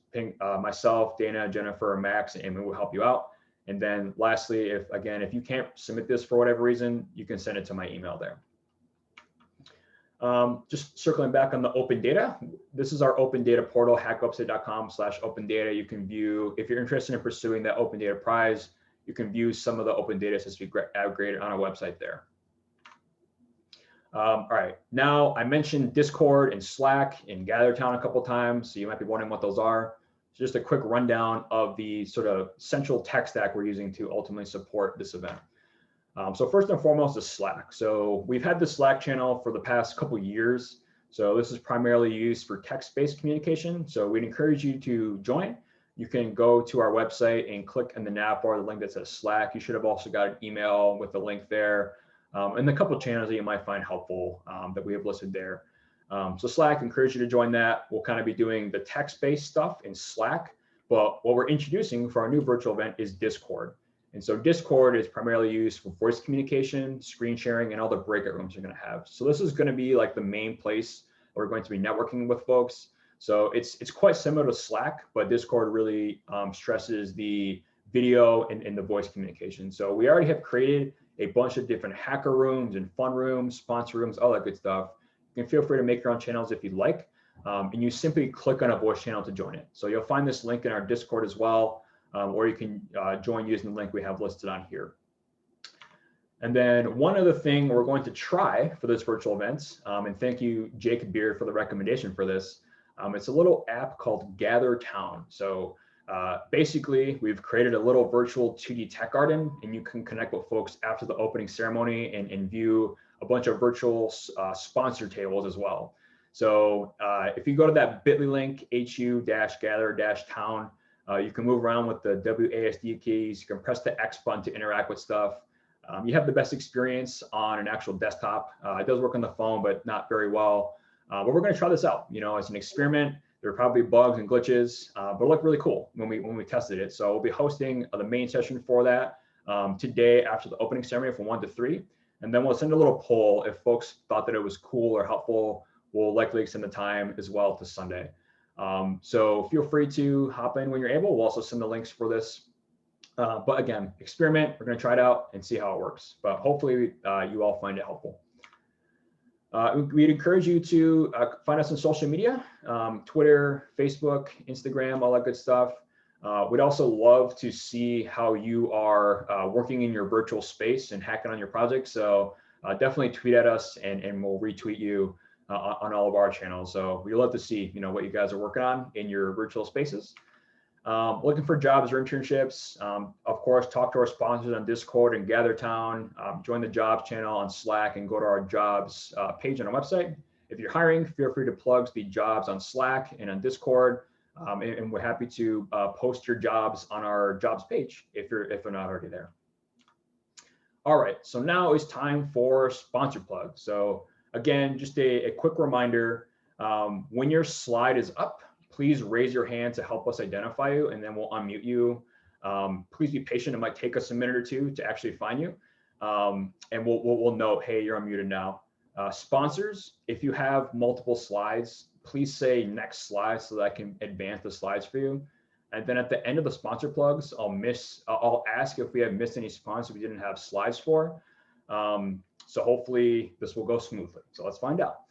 myself, Dana, Jennifer, or Max, and we will help you out. And then lastly, if you can't submit this for whatever reason, you can send it to my email there. Just circling back on the open data, this is our open data portal, hackupstate.com/open data. You can view, if you're interested in pursuing that open data prize, you can view some of the open data sets we aggregated on our website there. All right, now I mentioned Discord and Slack and GatherTown a couple times, so you might be wondering what those are. So just a quick rundown of the sort of central tech stack we're using to ultimately support this event. So first and foremost is Slack. So we've had the Slack channel for the past couple years. So this is primarily used for text-based communication. So we'd encourage you to join. You can go to our website and click in the nav bar, the link that says Slack. You should have also got an email with the link there, and a couple of channels that you might find helpful that we have listed there. So Slack, encourage you to join that. We'll kind of be doing the text-based stuff in Slack, but what we're introducing for our new virtual event is Discord. And so Discord is primarily used for voice communication, screen sharing, and all the breakout rooms you're going to have. So this is going to be like the main place where we're going to be networking with folks. So it's quite similar to Slack, but Discord really stresses the video and the voice communication. So we already have created a bunch of different hacker rooms and fun rooms, sponsor rooms, all that good stuff. You can feel free to make your own channels if you'd like. And you simply click on a voice channel to join it. So you'll find this link in our Discord as well, or you can join using the link we have listed on here. And then one other thing we're going to try for this virtual events, and thank you, Jacob Beard, for the recommendation for this. It's a little app called Gather Town. So basically, we've created a little virtual 2D tech garden, and you can connect with folks after the opening ceremony and view a bunch of virtual sponsor tables as well. So if you go to that bit.ly link, hu-gather-town, you can move around with the WASD keys. You can press the X button to interact with stuff. You have the best experience on an actual desktop. It does work on the phone, but not very well. But we're going to try this out. You know, as an experiment. There are probably bugs and glitches, but it looked really cool when we tested it. So we'll be hosting the main session for that today after the opening ceremony from 1 to 3. And then we'll send a little poll. If folks thought that it was cool or helpful, we'll likely extend the time as well to Sunday. So feel free to hop in when you're able. We'll also send the links for this. But again, experiment, we're going to try it out and see how it works. But hopefully you all find it helpful. We'd encourage you to find us on social media, Twitter, Facebook, Instagram, all that good stuff. We'd also love to see how you are working in your virtual space and hacking on your project. So definitely tweet at us and we'll retweet you on all of our channels. So we'd love to see, you know, what you guys are working on in your virtual spaces. Looking for jobs or internships, of course, talk to our sponsors on Discord and GatherTown, join the jobs channel on Slack and go to our jobs page on our website. If you're hiring, feel free to plug the jobs on Slack and on Discord, and we're happy to post your jobs on our jobs page if they're not already there. All right, so now it's time for sponsor plug. So again, just a quick reminder, when your slide is up, please raise your hand to help us identify you, and then we'll unmute you. Please be patient. It might take us a minute or two to actually find you. And we'll note, hey, you're unmuted now. Sponsors, if you have multiple slides, please say next slide so that I can advance the slides for you. And then at the end of the sponsor plugs, I'll ask if we have missed any sponsors we didn't have slides for. So hopefully this will go smoothly. So let's find out.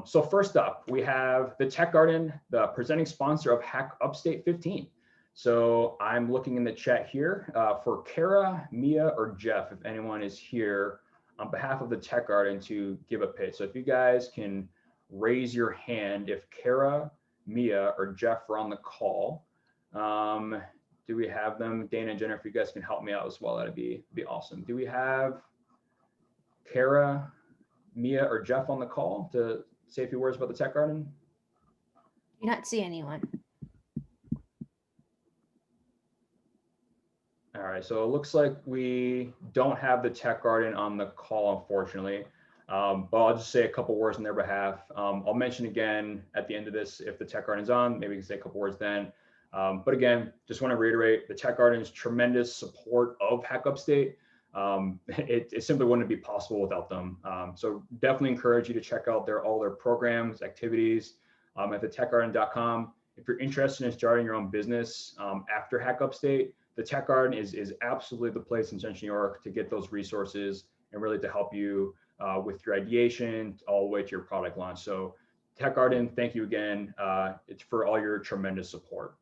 So first up, we have the Tech Garden, the presenting sponsor of Hack Upstate 15. So I'm looking in the chat here for Kara, Mia, or Jeff, if anyone is here on behalf of the Tech Garden to give a pitch. So if you guys can raise your hand if Kara, Mia, or Jeff are on the call. Do we have them? Dana and Jennifer, if you guys can help me out as well, that'd be awesome. Do we have Kara, Mia, or Jeff on the call to say a few words about the Tech Garden? Do not see anyone. All right, so it looks like we don't have the Tech Garden on the call, unfortunately. But I'll just say a couple words on their behalf. I'll mention again at the end of this if the Tech Garden's on, maybe we can say a couple words then. But again, just want to reiterate the Tech Garden's tremendous support of Hack Upstate. It simply wouldn't be possible without them. So definitely encourage you to check out all their programs, activities at thetechgarden.com. If you're interested in starting your own business after Hack Upstate, the Tech Garden is absolutely the place in Central New York to get those resources and really to help you with your ideation all the way to your product launch. So Tech Garden, thank you again. It's for all your tremendous support.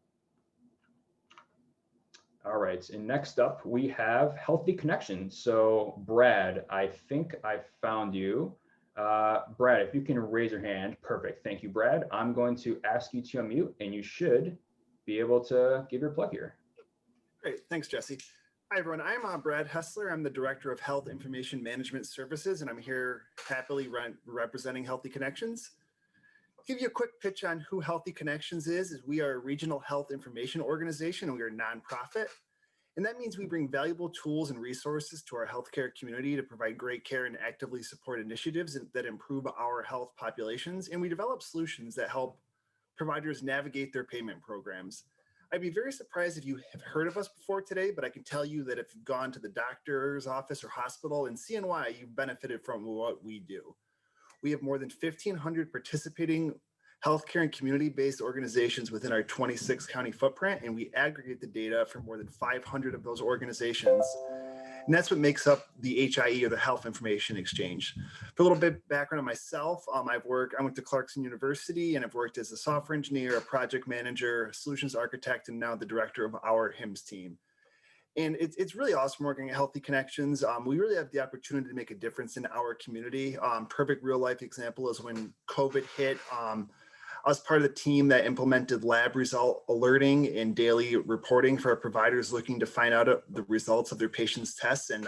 All right, and next up we have Healthy Connections. So Brad, I think I found you. Brad, if you can raise your hand, perfect. Thank you, Brad. I'm going to ask you to unmute and you should be able to give your plug here. Great, thanks, Jesse. Hi, everyone. I'm Brad Hessler. I'm the Director of Health Information Management Services, and I'm here happily representing Healthy Connections. I'll give you a quick pitch on who Healthy Connections is we are a regional health information organization, and we are a nonprofit. And that means we bring valuable tools and resources to our healthcare community to provide great care and actively support initiatives that improve our health populations. And we develop solutions that help providers navigate their payment programs. I'd be very surprised if you have heard of us before today, but I can tell you that if you've gone to the doctor's office or hospital in CNY, you've benefited from what we do. We have more than 1,500 participating healthcare and community-based organizations within our 26 county footprint, and we aggregate the data from more than 500 of those organizations. And that's what makes up the HIE, or the Health Information Exchange. For a little bit background on myself, I went to Clarkson University, and I've worked as a software engineer, a project manager, a solutions architect, and now the director of our HIMSS team. And it's really awesome working at Healthy Connections. We really have the opportunity to make a difference in our community. Perfect real life example is when COVID hit. I was part of the team that implemented lab result alerting and daily reporting for our providers looking to find out the results of their patients' tests, and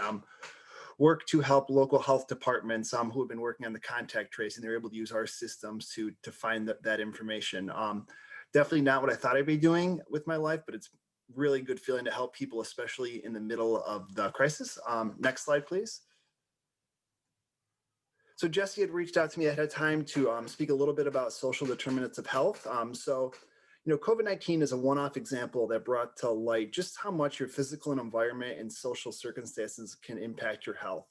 work to help local health departments who have been working on the contact tracing. They're able to use our systems to find that information. Definitely not what I thought I'd be doing with my life, but it's really good feeling to help people, especially in the middle of the crisis. Next slide, please. So Jesse had reached out to me ahead of time to speak a little bit about social determinants of health. COVID-19 is a one-off example that brought to light just how much your physical environment and social circumstances can impact your health.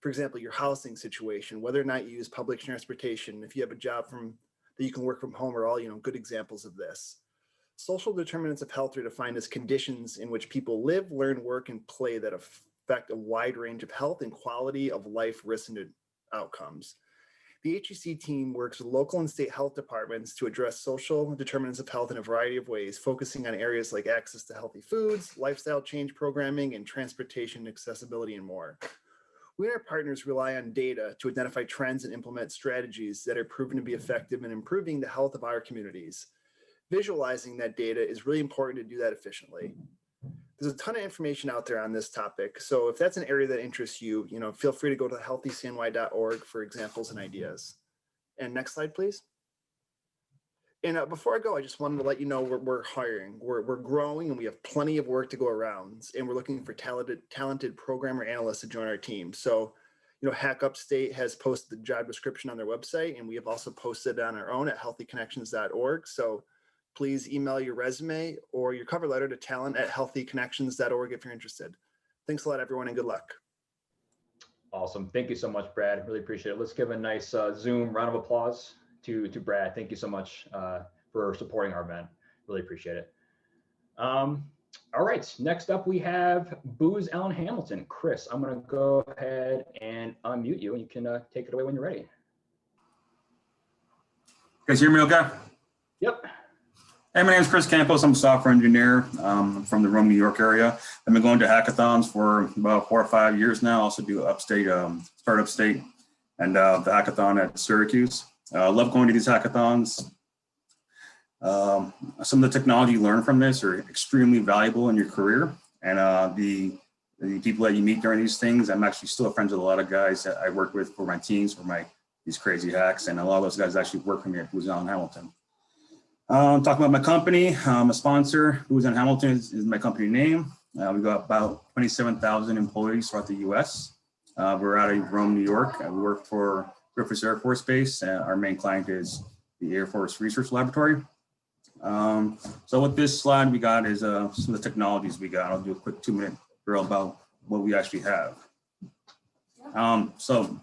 For example, your housing situation, whether or not you use public transportation, if you have a job that you can work from home, are all good examples of this. Social determinants of health are defined as conditions in which people live, learn, work, and play that affect a wide range of health and quality of life risks and outcomes. The HEC team works with local and state health departments to address social determinants of health in a variety of ways, focusing on areas like access to healthy foods, lifestyle change programming, and transportation accessibility, and more. We and our partners rely on data to identify trends and implement strategies that are proven to be effective in improving the health of our communities. Visualizing that data is really important to do that efficiently. There's a ton of information out there on this topic. So if that's an area that interests you, feel free to go to healthycny.org for examples and ideas. And next slide, please. And before I go, I just wanted to let you know we're hiring. We're growing, and we have plenty of work to go around. And we're looking for talented programmer analysts to join our team. So, Hack Upstate has posted the job description on their website, and we have also posted it on our own at healthyconnections.org. So please email your resume or your cover letter to talent@healthyconnections.org if you're interested. Thanks a lot, everyone, and good luck. Awesome. Thank you so much, Brad. Really appreciate it. Let's give a nice Zoom round of applause to Brad. Thank you so much for supporting our event. Really appreciate it. All right. Next up, we have Booz Allen Hamilton. Chris, I'm going to go ahead and unmute you, and you can take it away when you're ready. You guys hear me okay? Yep. Hey, my name is Chris Campos. I'm a software engineer. I'm from the Rome, New York area. I've been going to hackathons for about 4 or 5 years now. I also do Upstate, start Upstate, and the hackathon at Syracuse. I love going to these hackathons. Some of the technology you learn from this are extremely valuable in your career. And the people that you meet during these things, I'm actually still friends with a lot of guys that I work with for my teams, for these crazy hacks. And a lot of those guys actually work for me at Booz Allen Hamilton. Talking about my company, I'm a sponsor. Booz Allen Hamilton is my company name. We've got about 27,000 employees throughout the US. We're out of Rome, New York. We work for Griffith Air Force Base. Our main client is the Air Force Research Laboratory. So with this slide we got is some of the technologies we got. I'll do a quick 2-minute drill about what we actually have. So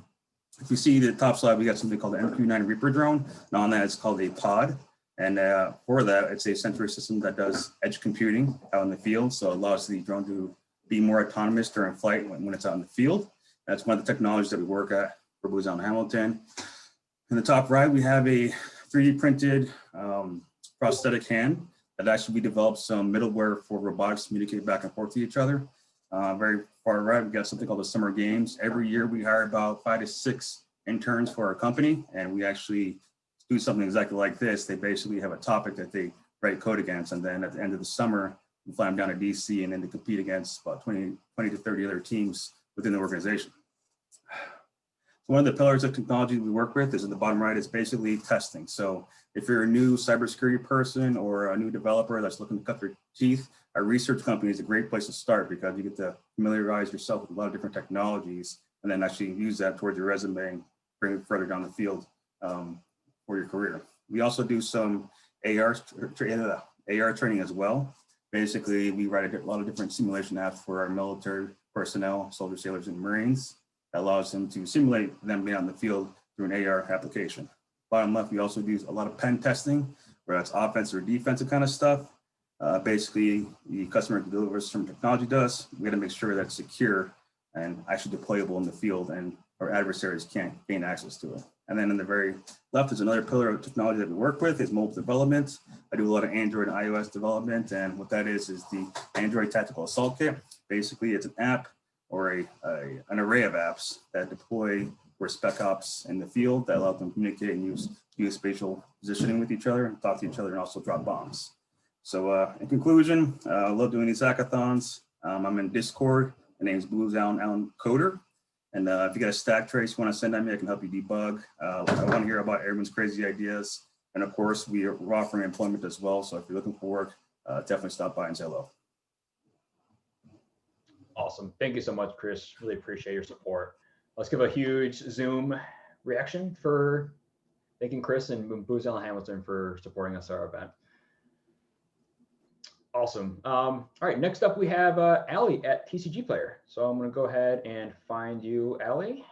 if you see the top slide, we got something called the MQ-9 Reaper drone. And on that, it's called a pod. And for that, it's a sensory system that does edge computing out in the field. So it allows the drone to be more autonomous during flight when it's out in the field. That's one of the technologies that we work at for Booz Allen Hamilton. In the top right, we have a 3D printed prosthetic hand that actually we developed some middleware for robotics to communicate back and forth to each other. Very far right, we got something called the Summer Games. Every year we hire about 5 to 6 interns for our company, and we actually do something exactly like this. They basically have a topic that they write code against, and then at the end of the summer, we fly them down to DC, and then they compete against about 20 to 30 other teams within the organization. One of the pillars of technology we work with is in the bottom right is basically testing. So if you're a new cybersecurity person or a new developer that's looking to cut their teeth, our research company is a great place to start because you get to familiarize yourself with a lot of different technologies and then actually use that towards your resume and bring it further down the field for your career. We also do some AR training as well. Basically, we write a lot of different simulation apps for our military personnel, soldiers, sailors, and Marines. That allows them to simulate them being on the field through an AR application. Bottom left, we also do a lot of pen testing, where that's offensive or defensive kind of stuff. Basically, the customer delivers some technology to us. We got to make sure that's secure and actually deployable in the field, and our adversaries can't gain access to it. And then in the very left is another pillar of technology that we work with is mobile development. I do a lot of Android and iOS development, and what that is the Android Tactical Assault Kit. Basically, it's an app or an array of apps that deploy for spec ops in the field that allow them to communicate and use geospatial positioning with each other and talk to each other and also drop bombs. So in conclusion, I love doing these hackathons. I'm in Discord. My name is Blue Allen Coder. And if you got a stack trace you want to send at me, I can help you debug. I want to hear about everyone's crazy ideas. And of course, we're offering employment as well. So if you're looking for work, definitely stop by and say hello. Awesome. Thank you so much, Chris. Really appreciate your support. Let's give a huge Zoom reaction for thanking Chris and Booz Allen Hamilton for supporting us at our event. Awesome. All right, next up we have Allie at TCG Player. So I'm going to go ahead and find you, Allie,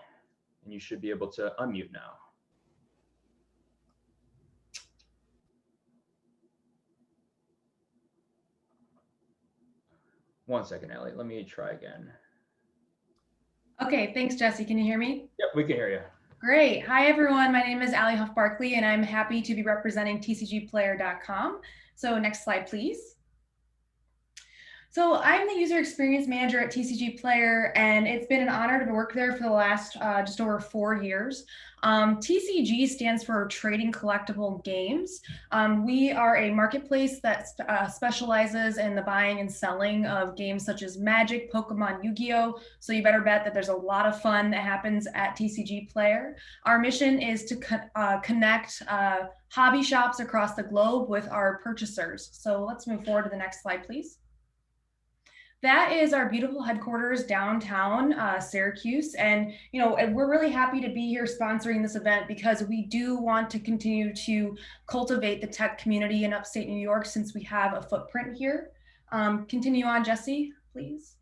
and you should be able to unmute now. One second, Allie. Let me try again. Okay, thanks, Jesse. Can you hear me? Yep, we can hear you. Great. Hi, everyone. My name is Allie Huff-Barkley, and I'm happy to be representing TCGplayer.com. So next slide, please. So I'm the user experience manager at TCG Player, and it's been an honor to work there for the last just over 4 years. TCG stands for Trading Collectible Games. We are a marketplace that specializes in the buying and selling of games such as Magic, Pokemon, Yu-Gi-Oh! So you better bet that there's a lot of fun that happens at TCG Player. Our mission is to connect hobby shops across the globe with our purchasers. So let's move forward to the next slide, please. That is our beautiful headquarters downtown Syracuse. And, you know, we're really happy to be here sponsoring this event because we do want to continue to cultivate the tech community in upstate New York since we have a footprint here. Continue on, Jesse, please.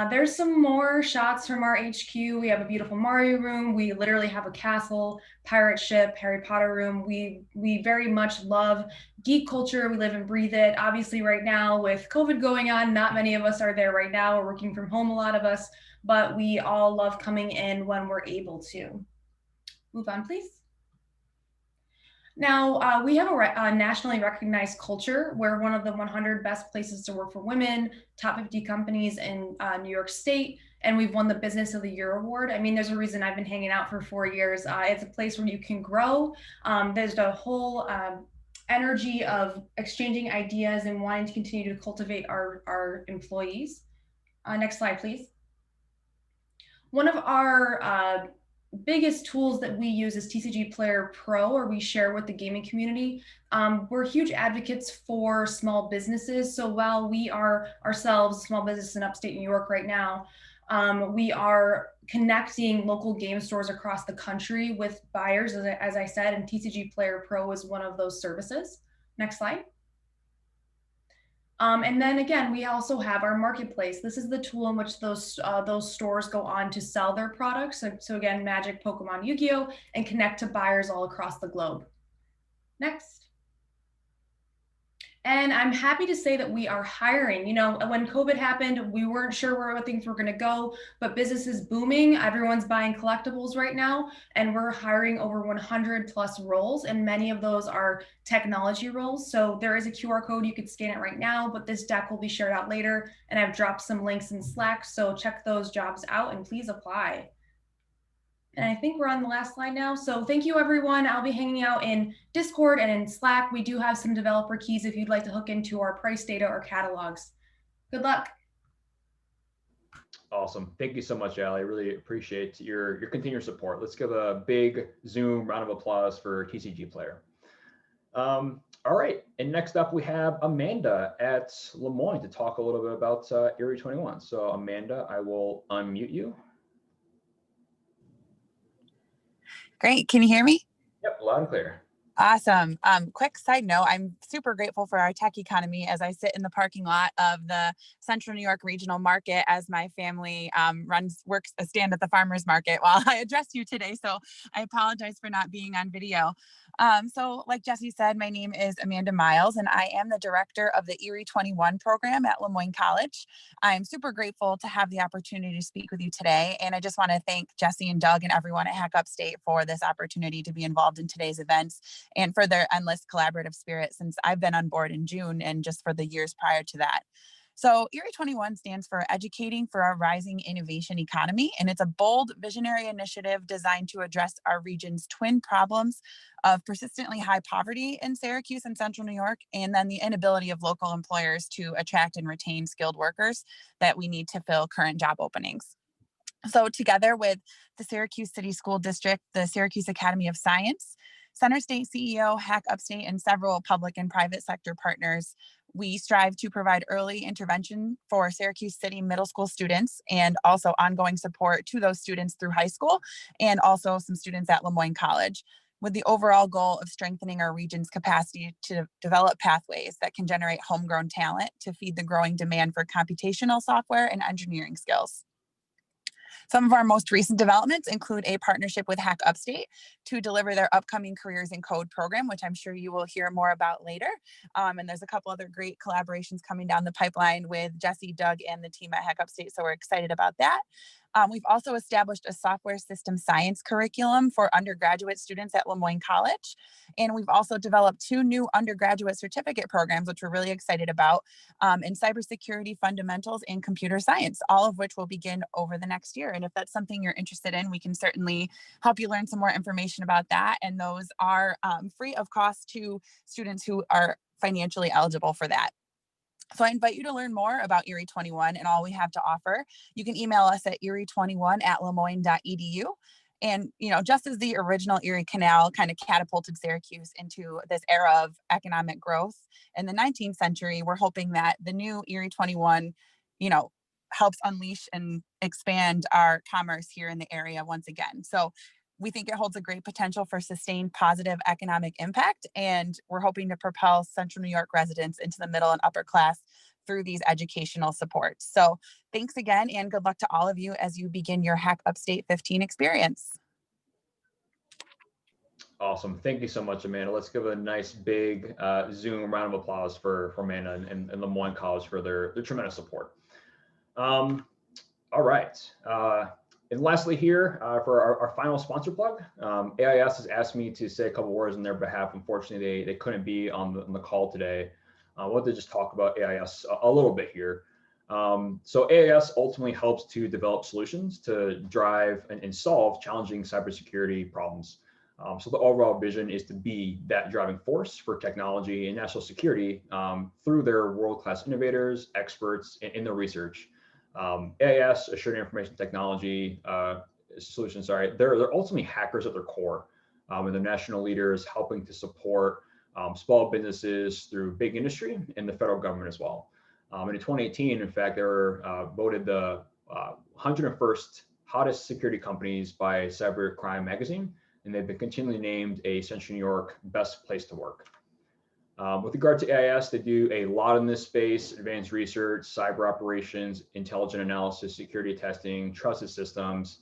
There's some more shots from our HQ. We have a beautiful Mario room. We literally have a castle, pirate ship, Harry Potter room. We very much love geek culture. We live and breathe it. Obviously right now with COVID going on, not many of us are there right now. We're working from home, a lot of us, but we all love coming in when we're able to. Move on, please. Now, we have a nationally recognized culture. We're one of the 100 best places to work for women, top 50 companies in New York State, and we've won the Business of the Year award. I mean, there's a reason I've been hanging out for 4 years. It's a place where you can grow. There's a whole energy of exchanging ideas and wanting to continue to cultivate our employees. Next slide, please. One of our biggest tools that we use is TCG Player Pro, or we share with the gaming community. We're huge advocates for small businesses. So while we are ourselves a small business in upstate New York right now, we are connecting local game stores across the country with buyers, as I said, and TCG Player Pro is one of those services. Next slide. And then again, we also have our marketplace. This is the tool in which those stores go on to sell their products. So again, Magic, Pokemon, Yu-Gi-Oh! And connect to buyers all across the globe. Next. And I'm happy to say that we are hiring. You know, when COVID happened, we weren't sure where things were going to go, but business is booming. Everyone's buying collectibles right now, and we're hiring over 100 plus roles, and many of those are technology roles. So there is a QR code. You could scan it right now, but this deck will be shared out later, and I've dropped some links in Slack. So check those jobs out and please apply. And I think we're on the last slide now. So thank you, everyone. I'll be hanging out in Discord and in Slack. We do have some developer keys if you'd like to hook into our price data or catalogs. Good luck. Awesome. Thank you so much, Allie. I really appreciate your continued support. Let's give a big Zoom round of applause for TCG Player. All right. And next up, we have Amanda at Lemoyne to talk a little bit about Area 21. So Amanda, I will unmute you. Great. Can you hear me? Yep, loud and clear. Awesome. Quick side note, I'm super grateful for our tech economy as I sit in the parking lot of the Central New York Regional Market as my family works a stand at the farmer's market while I address you today. So I apologize for not being on video. So like Jesse said, my name is Amanda Miles and I am the director of the Erie 21 program at Lemoyne College. I'm super grateful to have the opportunity to speak with you today. And I just want to thank Jesse and Doug and everyone at Hack Upstate for this opportunity to be involved in today's events and for their endless collaborative spirit since I've been on board in June and just for the years prior to that. So Erie 21 stands for Educating for a Rising Innovation Economy, and it's a bold, visionary initiative designed to address our region's twin problems of persistently high poverty in Syracuse and Central New York, and then the inability of local employers to attract and retain skilled workers that we need to fill current job openings. So together with the Syracuse City School District, the Syracuse Academy of Science, Center State CEO, Hack Upstate, and several public and private sector partners, we strive to provide early intervention for Syracuse City middle school students and also ongoing support to those students through high school and also some students at Lemoyne College, with the overall goal of strengthening our region's capacity to develop pathways that can generate homegrown talent to feed the growing demand for computational software and engineering skills. Some of our most recent developments include a partnership with Hack Upstate to deliver their upcoming Careers in Code program, which I'm sure you will hear more about later. And there's a couple other great collaborations coming down the pipeline with Jesse, Doug, and the team at Hack Upstate, so we're excited about that. We've also established a software system science curriculum for undergraduate students at Lemoyne College. And we've also developed 2 new undergraduate certificate programs, which we're really excited about, in cybersecurity fundamentals and computer science, all of which will begin over the next year. And if that's something you're interested in, we can certainly help you learn some more information about that. And those are free of cost to students who are financially eligible for that. So I invite you to learn more about Erie 21 and all we have to offer. You can email us at erie21@lemoyne.edu. And, you know, just as the original Erie Canal kind of catapulted Syracuse into this era of economic growth in the 19th century, we're hoping that the new Erie 21, you know, helps unleash and expand our commerce here in the area once again. So we think it holds a great potential for sustained positive economic impact, and we're hoping to propel Central New York residents into the middle and upper class through these educational supports. So thanks again, and good luck to all of you as you begin your Hack Upstate 15 experience. Awesome. Thank you so much, Amanda. Let's give a nice big Zoom round of applause for Amanda and Lemoyne College for their tremendous support. All right. And lastly here, for our final sponsor plug, AIS has asked me to say a couple words on their behalf. Unfortunately, they couldn't be on the call today. I wanted to just talk about AIS a little bit here. So AIS ultimately helps to develop solutions to drive and solve challenging cybersecurity problems. So the overall vision is to be that driving force for technology and national security through their world-class innovators, experts in their research. AIS, Assured Information Technology Solutions, they're ultimately hackers at their core, and they're national leaders helping to support small businesses through big industry and the federal government as well. And in 2018, in fact, they were voted the 101st hottest security companies by Cybercrime Magazine, and they've been continually named a Central New York best place to work. With regard to AIS, they do a lot in this space: advanced research, cyber operations, intelligent analysis, security testing, trusted systems.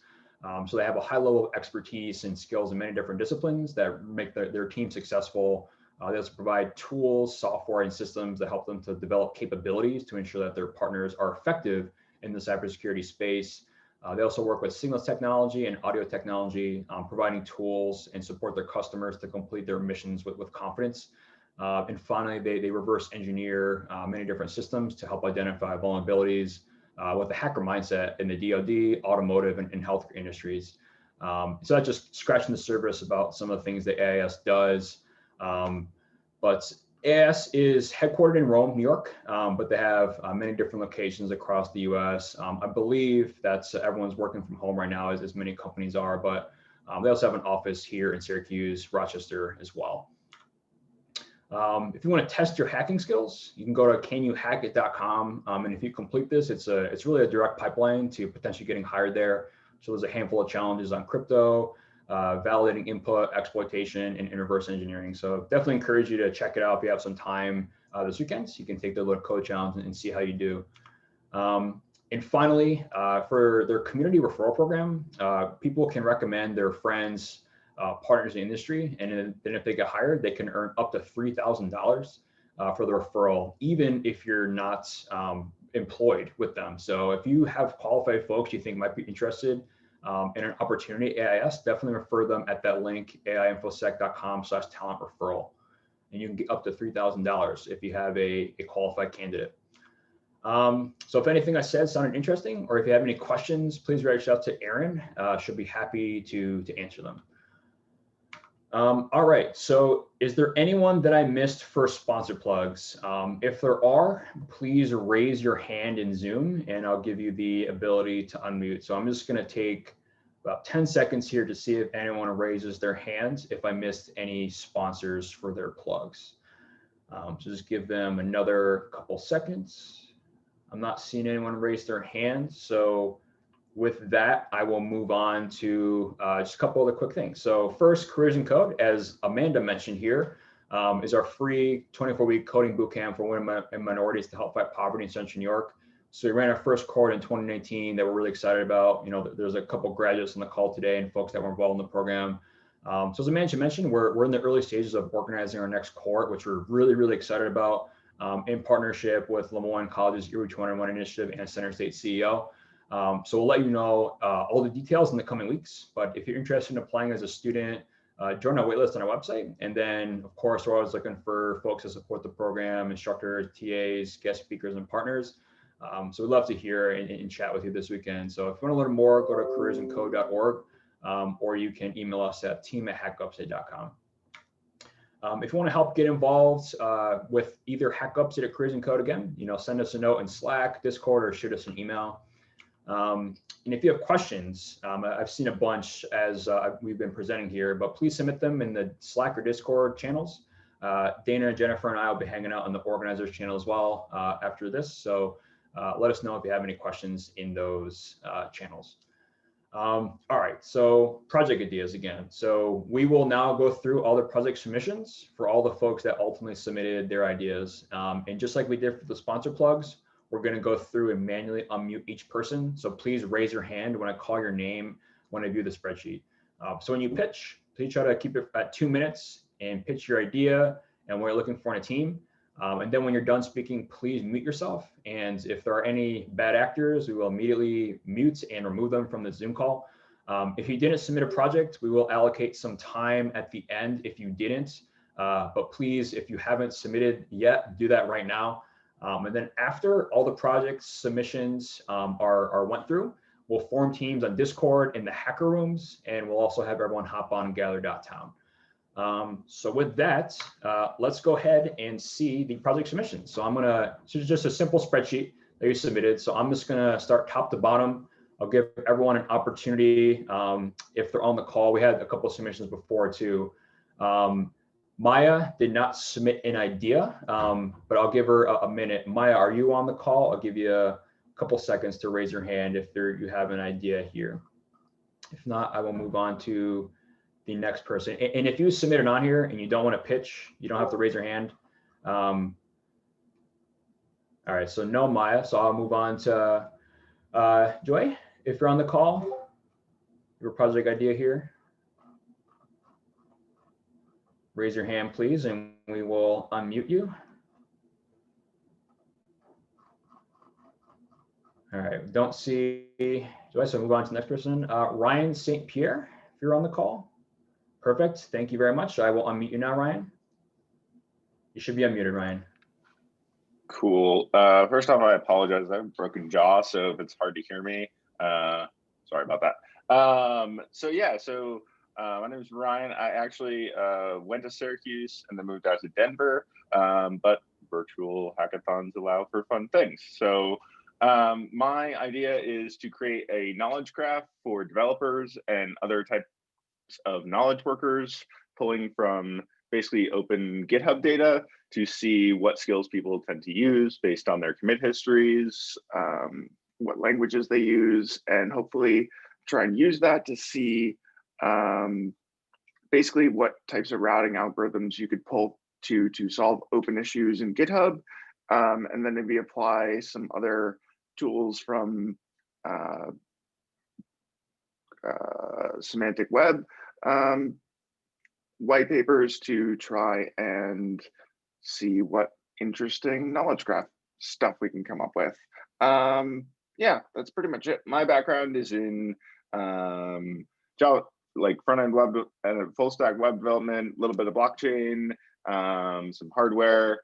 So they have a high level of expertise and skills in many different disciplines that make their team successful. They also provide tools, software, and systems that help them to develop capabilities to ensure that their partners are effective in the cybersecurity space. They also work with signals technology and audio technology, providing tools and support their customers to complete their missions with confidence. And finally, they reverse engineer many different systems to help identify vulnerabilities with a hacker mindset in the DoD, automotive, and healthcare industries. So that's just scratching the surface about some of the things that AIS does. But AIS is headquartered in Rome, New York, but they have many different locations across the US. I believe that everyone's working from home right now, as many companies are, but they also have an office here in Syracuse, Rochester as well. If you want to test your hacking skills, you can go to canyouhackit.com. And if you complete this, it's really a direct pipeline to potentially getting hired there. So there's a handful of challenges on crypto, validating input, exploitation, and reverse engineering. So definitely encourage you to check it out if you have some time this weekend. So you can take the little code challenge and see how you do. And finally, for their community referral program, people can recommend their friends, partners in the industry, and then if they get hired, they can earn up to $3,000 for the referral, even if you're not employed with them. So if you have qualified folks you think might be interested in an opportunity at AIS, definitely refer them at that link, aiinfosec.com/talent referral. And you can get up to $3,000 if you have a qualified candidate. So if anything I said sounded interesting, or if you have any questions, please reach out to Erin. She'll be happy to answer them. All right, so is there anyone that I missed for sponsor plugs? If there are, please raise your hand in Zoom and I'll give you the ability to unmute. So I'm just gonna take about 10 seconds here to see if anyone raises their hands if I missed any sponsors for their plugs. So just give them another couple seconds. I'm not seeing anyone raise their hand. So with that, I will move on to just a couple other quick things. So first, Careers in Code, as Amanda mentioned here, is our free 24-week coding bootcamp for women and minorities to help fight poverty in Central New York. So we ran our first cohort in 2019 that we're really excited about. You know, there's a couple graduates on the call today and folks that were involved in the program. So as Amanda mentioned, we're in the early stages of organizing our next cohort, which we're really excited about, in partnership with Lemoyne College's eReach 101 initiative and Center State CEO. So we'll let you know all the details in the coming weeks, but if you're interested in applying as a student, join our waitlist on our website. And then of course, we're always looking for folks to support the program, instructors, TAs, guest speakers, and partners. So we'd love to hear and chat with you this weekend. So if you want to learn more, go to careersincode.org, or you can email us at team@hackupstate.com. If you want to help get involved with either Hack Upstate or Careers in Code, again, you know, send us a note in Slack, Discord, or shoot us an email. And if you have questions, I've seen a bunch as we've been presenting here, but please submit them in the Slack or Discord channels. Dana, Jennifer, and I will be hanging out on the organizers channel as well after this. So let us know if you have any questions in those channels. All right, so project ideas again. So we will now go through all the project submissions for all the folks that ultimately submitted their ideas. And just like we did for the sponsor plugs, we're going to go through and manually unmute each person. So please raise your hand when I call your name when I view the spreadsheet. So when you pitch, please try to keep it at 2 minutes and pitch your idea and what you're looking for in a team. And then when you're done speaking, please mute yourself. And if there are any bad actors, we will immediately mute and remove them from the Zoom call. If you didn't submit a project, we will allocate some time at the end if you didn't. But please, if you haven't submitted yet, do that right now. And then after all the project submissions are went through, we'll form teams on Discord in the hacker rooms, and we'll also have everyone hop on gather.town. So with that, let's go ahead and see the project submissions. So so it's just a simple spreadsheet that you submitted. So I'm just gonna start top to bottom. I'll give everyone an opportunity if they're on the call. We had a couple of submissions before too. Maya did not submit an idea, but I'll give her a minute. Maya, are you on the call? I'll give you a couple seconds to raise your hand if you have an idea here. If not, I will move on to the next person. And if you submitted on here and you don't want to pitch, you don't have to raise your hand. All right, so no Maya, so I'll move on to Joy. If you're on the call, your project idea here. Raise your hand, please, and we will unmute you. All right, don't see Joy, so move on to the next person. Ryan St. Pierre, if you're on the call. Perfect, thank you very much. I will unmute you now, Ryan. You should be unmuted, Ryan. Cool. First off, I apologize. I have a broken jaw, so if it's hard to hear me, sorry about that. My name is Ryan. I actually went to Syracuse and then moved out to Denver, but virtual hackathons allow for fun things. So my idea is to create a knowledge graph for developers and other types of knowledge workers, pulling from basically open GitHub data to see what skills people tend to use based on their commit histories, what languages they use, and hopefully try and use that to see basically what types of routing algorithms you could pull to solve open issues in GitHub, and then maybe apply some other tools from semantic web white papers to try and see what interesting knowledge graph stuff we can come up with. Yeah, that's pretty much it. My background is in Java, like front-end web and full stack web development, a little bit of blockchain, some hardware.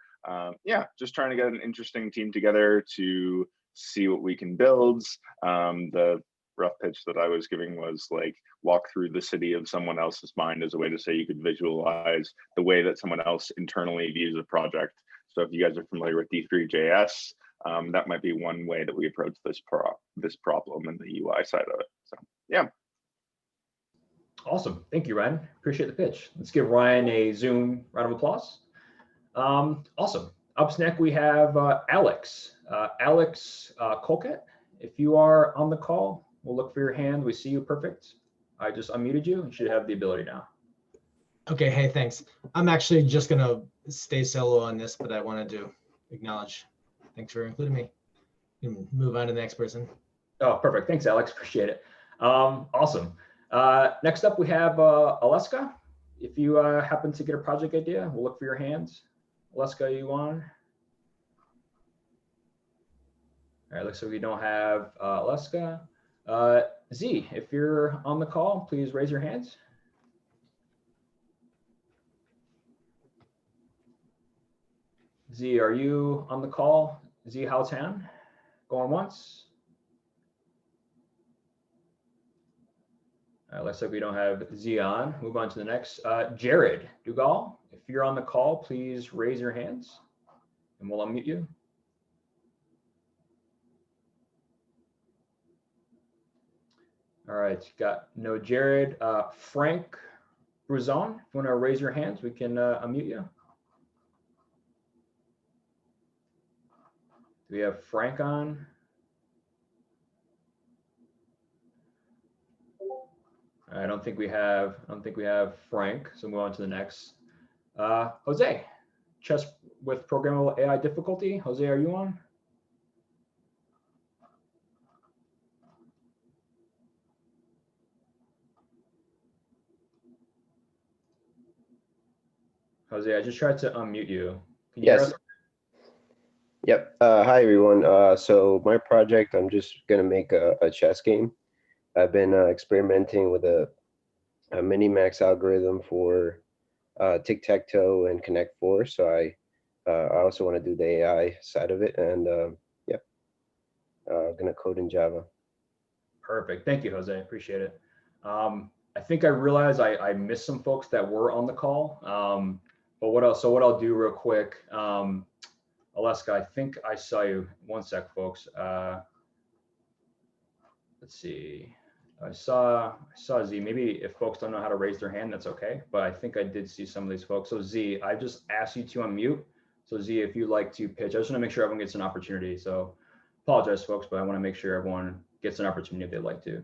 Yeah, just trying to get an interesting team together to see what we can build. The rough pitch that I was giving was like walk through the city of someone else's mind as a way to say you could visualize the way that someone else internally views a project. So if you guys are familiar with D3.js, that might be one way that we approach this problem and the UI side of it. So yeah. Awesome. Thank you, Ryan. Appreciate the pitch. Let's give Ryan a Zoom round of applause. Awesome. Up next, we have Alex. Alex Colquette, if you are on the call, we'll look for your hand. We see you. Perfect. I just unmuted you. You should have the ability now. Okay. Hey, thanks. I'm actually just going to stay solo on this, but I wanted to acknowledge. Thanks for including me. You can move on to the next person. Oh, perfect. Thanks, Alex. Appreciate it. Awesome. Next up, we have Aleska. If you happen to get a project idea, we'll look for your hands. Aleska, you on? All right, looks like we don't have Aleska. Z, if you're on the call, please raise your hands. Z, are you on the call? Z Houghton, going once. All right, looks like we don't have Z on. Move on to the next. Jared Dugal, if you're on the call, please raise your hands and we'll unmute you. All right, got no Jared. Frank Bruzon, if you want to raise your hands, we can unmute you. Do we have Frank on? I don't think we have Frank, so move on to the next. Jose, chess with programmable AI difficulty. Jose, are you on? Jose, I just tried to unmute you. Can you hear us? Yep. Hi, everyone. So my project, I'm just going to make a chess game. I've been experimenting with a mini-max algorithm for tic-tac-toe and Connect 4. So I also want to do the AI side of it. And yeah, I'm going to code in Java. Perfect. Thank you, Jose. Appreciate it. I think I realized I missed some folks that were on the call. But what else? So what I'll do real quick, Aleska, I think I saw you. One sec, folks. Let's see. I saw Z. Maybe if folks don't know how to raise their hand, that's okay. But I think I did see some of these folks. So Z, I just asked you to unmute. So Z, if you'd like to pitch, I just want to make sure everyone gets an opportunity. So apologize, folks, but I want to make sure everyone gets an opportunity if they'd like to.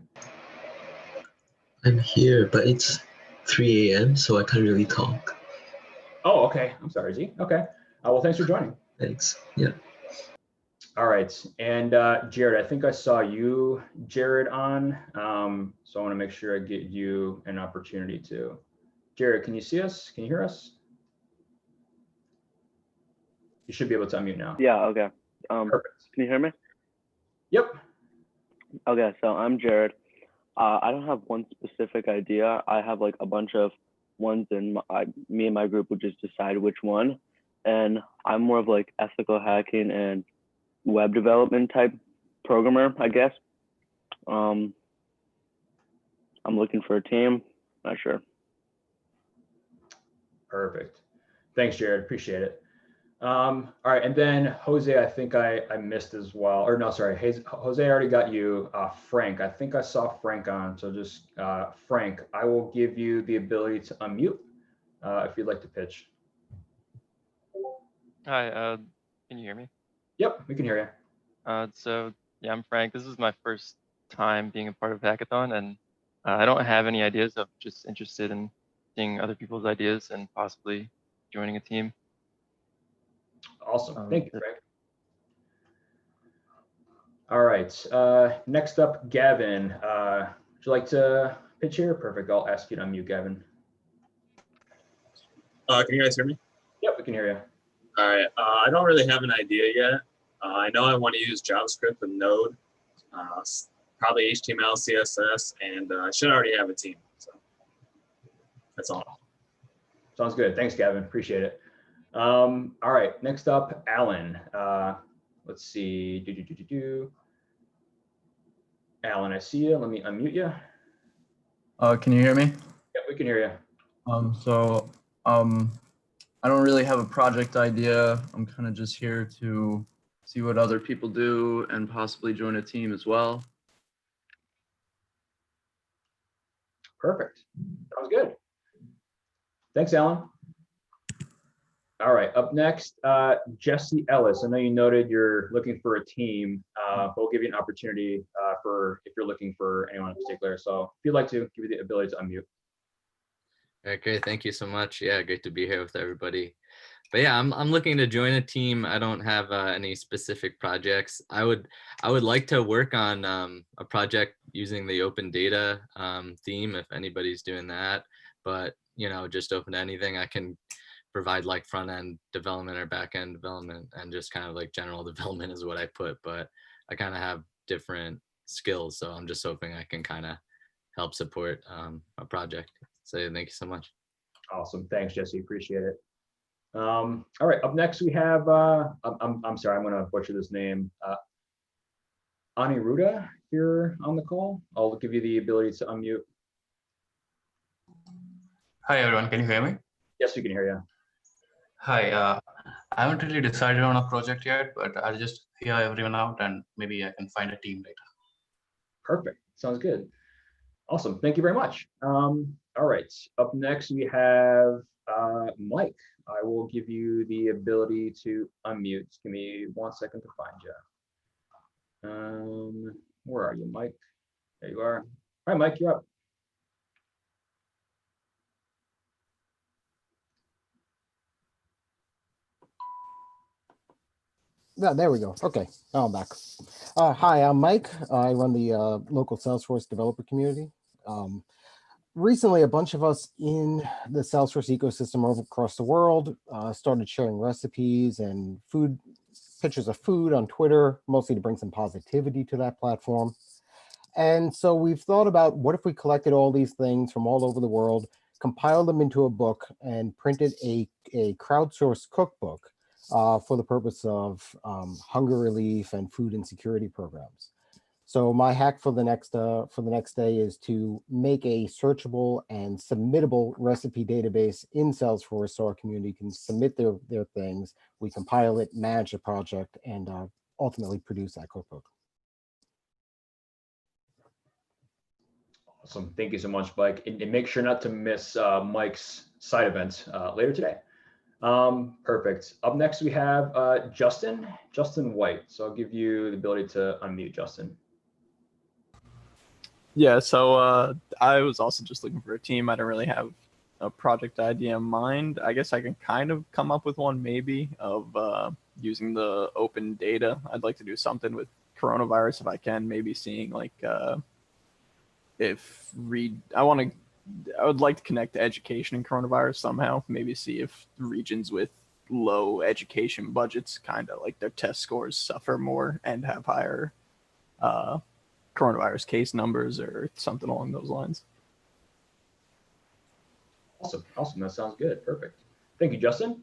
I'm here, but it's 3 a.m., so I can't really talk. Oh, okay. I'm sorry, Z. Okay. Well, thanks for joining. Thanks. Yeah. All right. And Jared, I think I saw you, Jared, on. So I want to make sure I get you an opportunity to. Jared, can you see us? Can you hear us? You should be able to unmute now. Yeah, okay. Perfect. Can you hear me? Yep. Okay, so I'm Jared. I don't have one specific idea. I have like a bunch of ones, and me and my group would just decide which one. And I'm more of like ethical hacking and web development type programmer, I guess. I'm looking for a team. Not sure. Perfect. Thanks, Jared. Appreciate it. All right, and then Jose, I think I missed as well. Or no, sorry, Jose, I already got you. Frank, I think I saw Frank on. So just Frank, I will give you the ability to unmute if you'd like to pitch. Hi, can you hear me? Yep, we can hear you. So yeah, I'm Frank. This is my first time being a part of Hackathon, and I don't have any ideas. I'm just interested in seeing other people's ideas and possibly joining a team. Awesome. Thank you, Frank. All right. Next up, Gavin. Would you like to pitch here? Perfect. I'll ask you to unmute, Gavin. Can you guys hear me? Yep, we can hear you. All right. I don't really have an idea yet. I know I want to use JavaScript with Node, probably HTML, CSS, and I should already have a team. So that's all. Sounds good. Thanks, Gavin. Appreciate it. All right. Next up, Alan. Let's see. Alan, I see you. Let me unmute you. Can you hear me? Yep, we can hear you. I don't really have a project idea. I'm kind of just here to see what other people do and possibly join a team as well. Perfect. Sounds good. Thanks, Alan. All right, up next, Jesse Ellis. I know you noted you're looking for a team, but we'll give you an opportunity for if you're looking for anyone in particular. So if you'd like to, give you the ability to unmute. All right, great. Thank you so much. Yeah, great to be here with everybody. But yeah, I'm looking to join a team. I don't have any specific projects. I would like to work on a project using the open data theme if anybody's doing that. But you know, just open to anything. I can provide like front end development or back end development, and just kind of like general development is what I put. But I kind of have different skills, so I'm just hoping I can kind of help support a project. So thank you so much. Awesome. Thanks, Jesse. Appreciate it. All right. Up next, we have, I'm sorry, I'm going to butcher this name. Aniruddha here on the call. I'll give you the ability to unmute. Hi, everyone. Can you hear me? Yes, we can hear you. Hi. I haven't really decided on a project yet, but I'll just hear everyone out and maybe I can find a team later. Perfect. Sounds good. Awesome. Thank you very much. All right. Up next, we have Mike. I will give you the ability to unmute. Just give me 1 second to find you. Where are you, Mike? There you are. All right, Mike, you're up. Yeah, there we go. Okay, now I'm back. Hi, I'm Mike. I run the local Salesforce developer community. Recently, a bunch of us in the Salesforce ecosystem over across the world started sharing recipes and pictures of food on Twitter, mostly to bring some positivity to that platform. And so we've thought about what if we collected all these things from all over the world, compiled them into a book, and printed a crowdsourced cookbook for the purpose of hunger relief and food insecurity programs. So my hack for the next day is to make a searchable and submittable recipe database in Salesforce so our community can submit their things. We compile it, manage the project, and ultimately produce that cookbook. Awesome. Thank you so much, Mike. And make sure not to miss Mike's side event later today. Perfect. Up next, we have Justin White. So I'll give you the ability to unmute Justin. Yeah, so I was also just looking for a team. I don't really have a project idea in mind. I guess I can kind of come up with one maybe of using the open data. I'd like to do something with coronavirus if I can, maybe seeing like I would like to connect to education and coronavirus somehow, maybe see if regions with low education budgets, kind of like their test scores suffer more and have higher coronavirus case numbers or something along those lines. Awesome. That sounds good. Perfect. Thank you, Justin.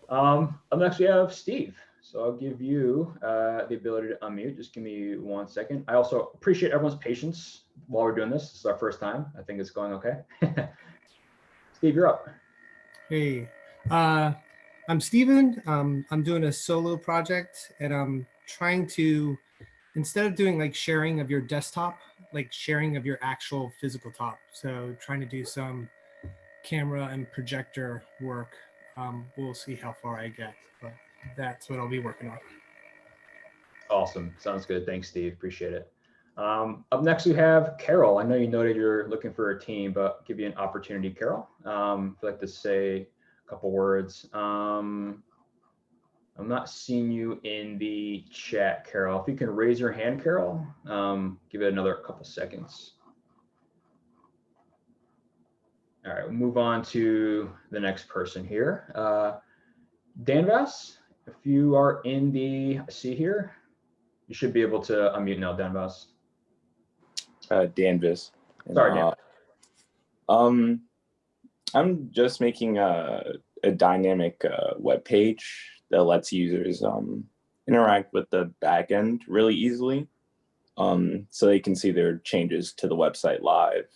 Up next, we have Steve. So I'll give you the ability to unmute. Just give me 1 second. I also appreciate everyone's patience while we're doing this. This is our first time. I think it's going okay. Steve, you're up. Hey, I'm Steven. I'm doing a solo project and I'm trying to, instead of doing like sharing of your desktop, like sharing of your actual physical top. So trying to do some camera and projector work. We'll see how far I get, but that's what I'll be working on. Awesome. Sounds good. Thanks, Steve. Appreciate it. Up next, we have Carol. I know you noted you're looking for a team, but I'll give you an opportunity, Carol. If you'd like to say a couple words. I'm not seeing you in the chat, Carol. If you can raise your hand, Carol, give it another couple seconds. All right, we'll move on to the next person here. Danvas, if you are in the seat here, you should be able to unmute now, Danvas. Danvis. Sorry, Dan. I'm just making a dynamic web page that lets users interact with the backend really easily, so they can see their changes to the website live.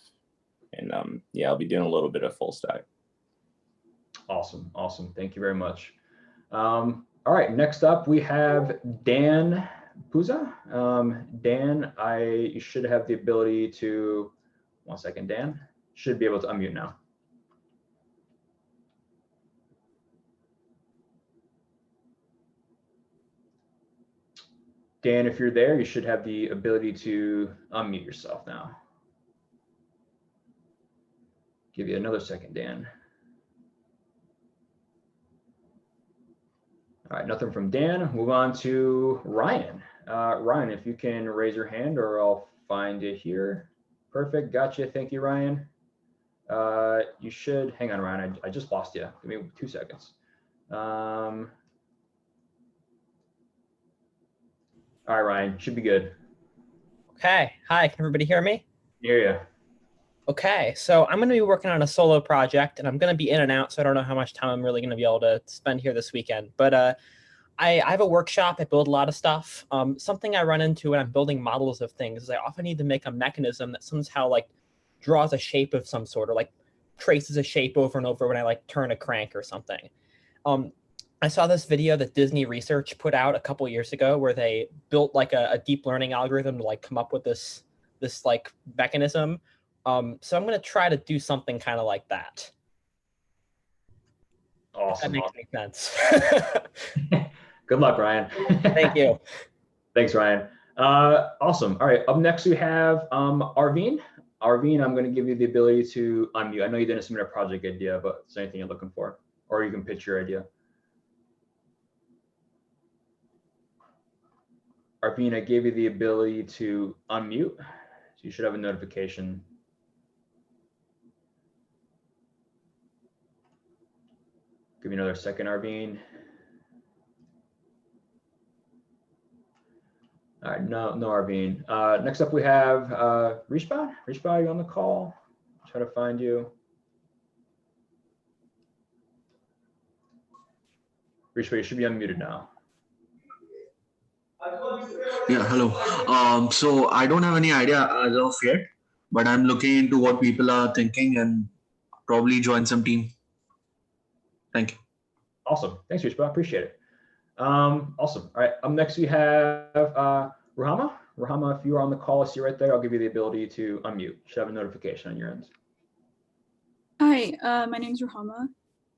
And yeah, I'll be doing a little bit of full stack. Awesome, awesome. Thank you very much. All right, next up we have Dan Puza. Dan, you should have the ability to, one second, Dan, should be able to unmute now. Dan, if you're there, you should have the ability to unmute yourself now. Give you another second, Dan. All right, nothing from Dan. Move on to Ryan. Ryan, if you can raise your hand or I'll find it here. Perfect, gotcha, thank you, Ryan. You should, hang on, Ryan, I just lost you. Give me 2 seconds. All right, Ryan, should be good. Okay, hi, can everybody hear me? Hear you. Okay, so I'm going to be working on a solo project, and I'm going to be in and out, so I don't know how much time I'm really going to be able to spend here this weekend. But I have a workshop. I build a lot of stuff. Something I run into when I'm building models of things is I often need to make a mechanism that somehow like draws a shape of some sort, or like traces a shape over and over when I like turn a crank or something. I saw this video that Disney Research put out a couple years ago where they built like a deep learning algorithm to like come up with this like mechanism. So I'm going to try to do something kind of like that. Awesome. If that makes any sense. Good luck, Ryan. Thank you. Thanks, Ryan. Awesome. All right, up next we have Arveen. Arveen, I'm going to give you the ability to unmute. I know you didn't submit a project idea, but is there anything you're looking for? Or you can pitch your idea. Arveen, I gave you the ability to unmute, so you should have a notification. Give me another second, Arveen. All right, no Arveen. Next up we have Rishba. Rishba, are you on the call? Try to find you. Rishba, you should be unmuted now. Yeah, hello. So I don't have any idea as of yet, but I'm looking into what people are thinking and probably join some team. Thank you. Awesome. Thanks, Rishba. Appreciate it. Awesome. All right. Up next, we have Ruhama. Ruhama, if you are on the call, I see right there. I'll give you the ability to unmute. You should have a notification on your end. Hi, my name is Ruhama.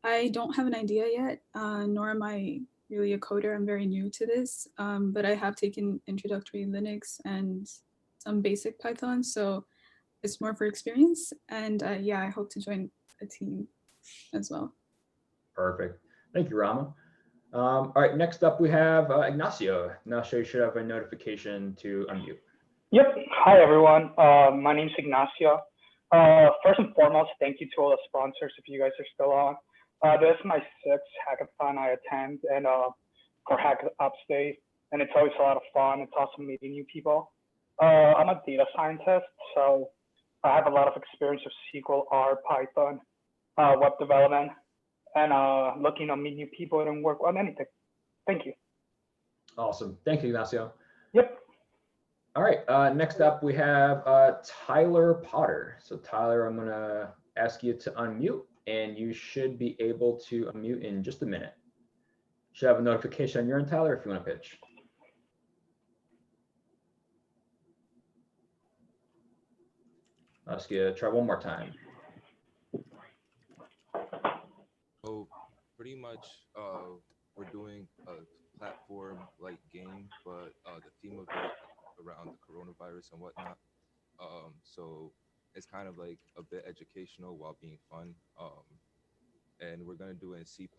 I don't have an idea yet, nor am I really a coder. I'm very new to this, but I have taken introductory Linux and some basic Python, so it's more for experience. And yeah, I hope to join a team as well. Perfect. Thank you, Rama. All right, next up we have Ignacio. Ignacio, you should have a notification to unmute. Yep. Hi, everyone. My name's Ignacio. First and foremost, thank you to all the sponsors if you guys are still on. This is my 6th hackathon I attend and for Hack Upstate, and it's always a lot of fun. It's awesome meeting new people. I'm a data scientist, so I have a lot of experience with SQL, R, Python, web development, and looking to meet new people and work on anything. Thank you. Awesome. Thank you, Ignacio. Yep. All right. Next up, we have Tyler Potter. So Tyler, I'm going to ask you to unmute, and you should be able to unmute in just a minute. You should have a notification on your end, Tyler, if you want to pitch. I'll ask you to try one more time. So pretty much we're doing a platform like game, but the theme of it around the coronavirus and whatnot. So it's kind of like a bit educational while being fun. And we're gonna do it in C++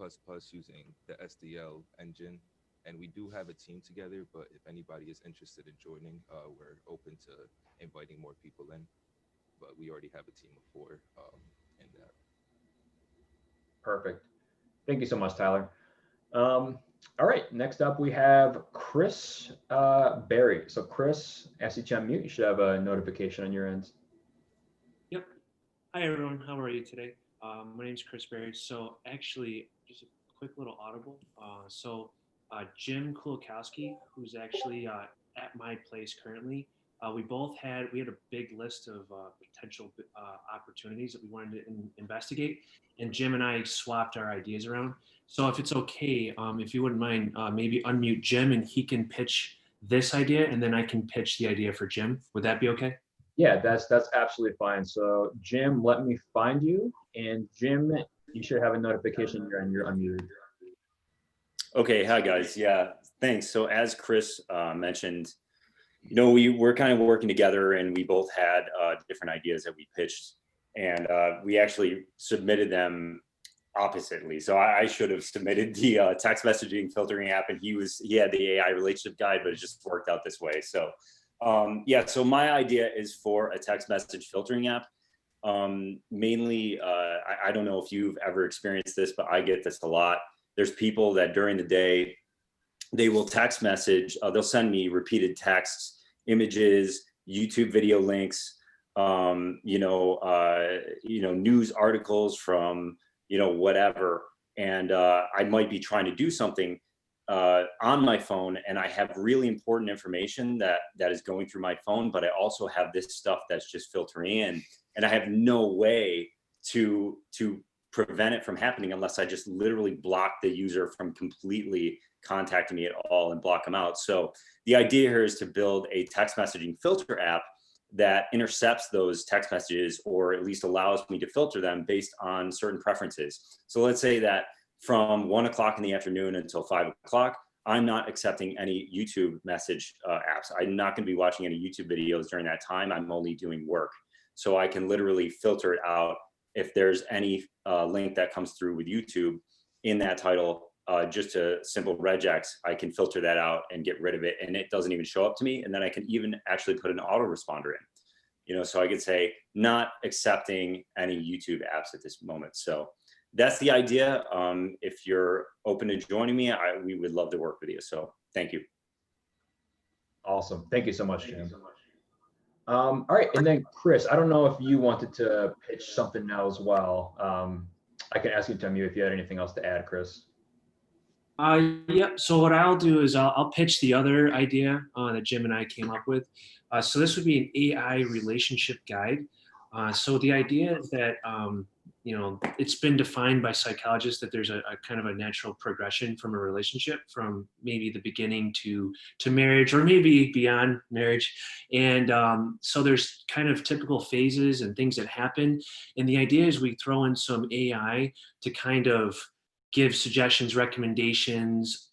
using the SDL engine. And we do have a team together, but if anybody is interested in joining, we're open to inviting more people in. But we already have a team of 4 in that. Perfect. Thank you so much, Tyler. All right, next up we have Chris Berry. So Chris, as you unmute, you should have a notification on your end. Yep. Hi, everyone. How are you today? My name is Chris Berry. So actually, just a quick little audible. Jim Kulakowski, who's actually at my place currently, we had a big list of potential opportunities that we wanted to investigate, and Jim and I swapped our ideas around. So if it's okay, if you wouldn't mind, maybe unmute Jim and he can pitch this idea, and then I can pitch the idea for Jim. Would that be okay? Yeah, that's absolutely fine. So Jim, let me find you, and Jim, you should have a notification here and you're unmuted. Okay, hi guys. Yeah, thanks. So as Chris mentioned, you know, we're kind of working together, and we both had different ideas that we pitched, and we actually submitted them oppositely. So I should have submitted the text messaging filtering app, and he had the AI relationship guide, but it just worked out this way. So yeah, so my idea is for a text message filtering app. Mainly, I don't know if you've ever experienced this, but I get this a lot. There's people that during the day, they will text message, they'll send me repeated texts, images, YouTube video links, news articles from, whatever. And I might be trying to do something on my phone, and I have really important information that is going through my phone, but I also have this stuff that's just filtering in, and I have no way to prevent it from happening unless I just literally block the user from completely contacting me at all and block them out. So the idea here is to build a text messaging filter app that intercepts those text messages, or at least allows me to filter them based on certain preferences. So let's say that from 1 o'clock in the afternoon until 5 o'clock, I'm not accepting any YouTube message apps. I'm not going to be watching any YouTube videos during that time. I'm only doing work. So I can literally filter it out. If there's any link that comes through with YouTube in that title, just a simple regex, I can filter that out and get rid of it, and it doesn't even show up to me. And then I can even actually put an autoresponder in, so I could say not accepting any YouTube apps at this moment. So that's the idea. If you're open to joining me, we would love to work with you. So thank you. Awesome. Thank you so much, Jim. All right, and then Chris, I don't know if you wanted to pitch something now as well. I can ask you to unmute if you had anything else to add, Chris. Yep. So what I'll do is I'll pitch the other idea that Jim and I came up with. So this would be an AI relationship guide. So the idea is that it's been defined by psychologists that there's a kind of a natural progression from a relationship, from maybe the beginning to marriage, or maybe beyond marriage. And so there's kind of typical phases and things that happen. And the idea is we throw in some AI to kind of give suggestions, recommendations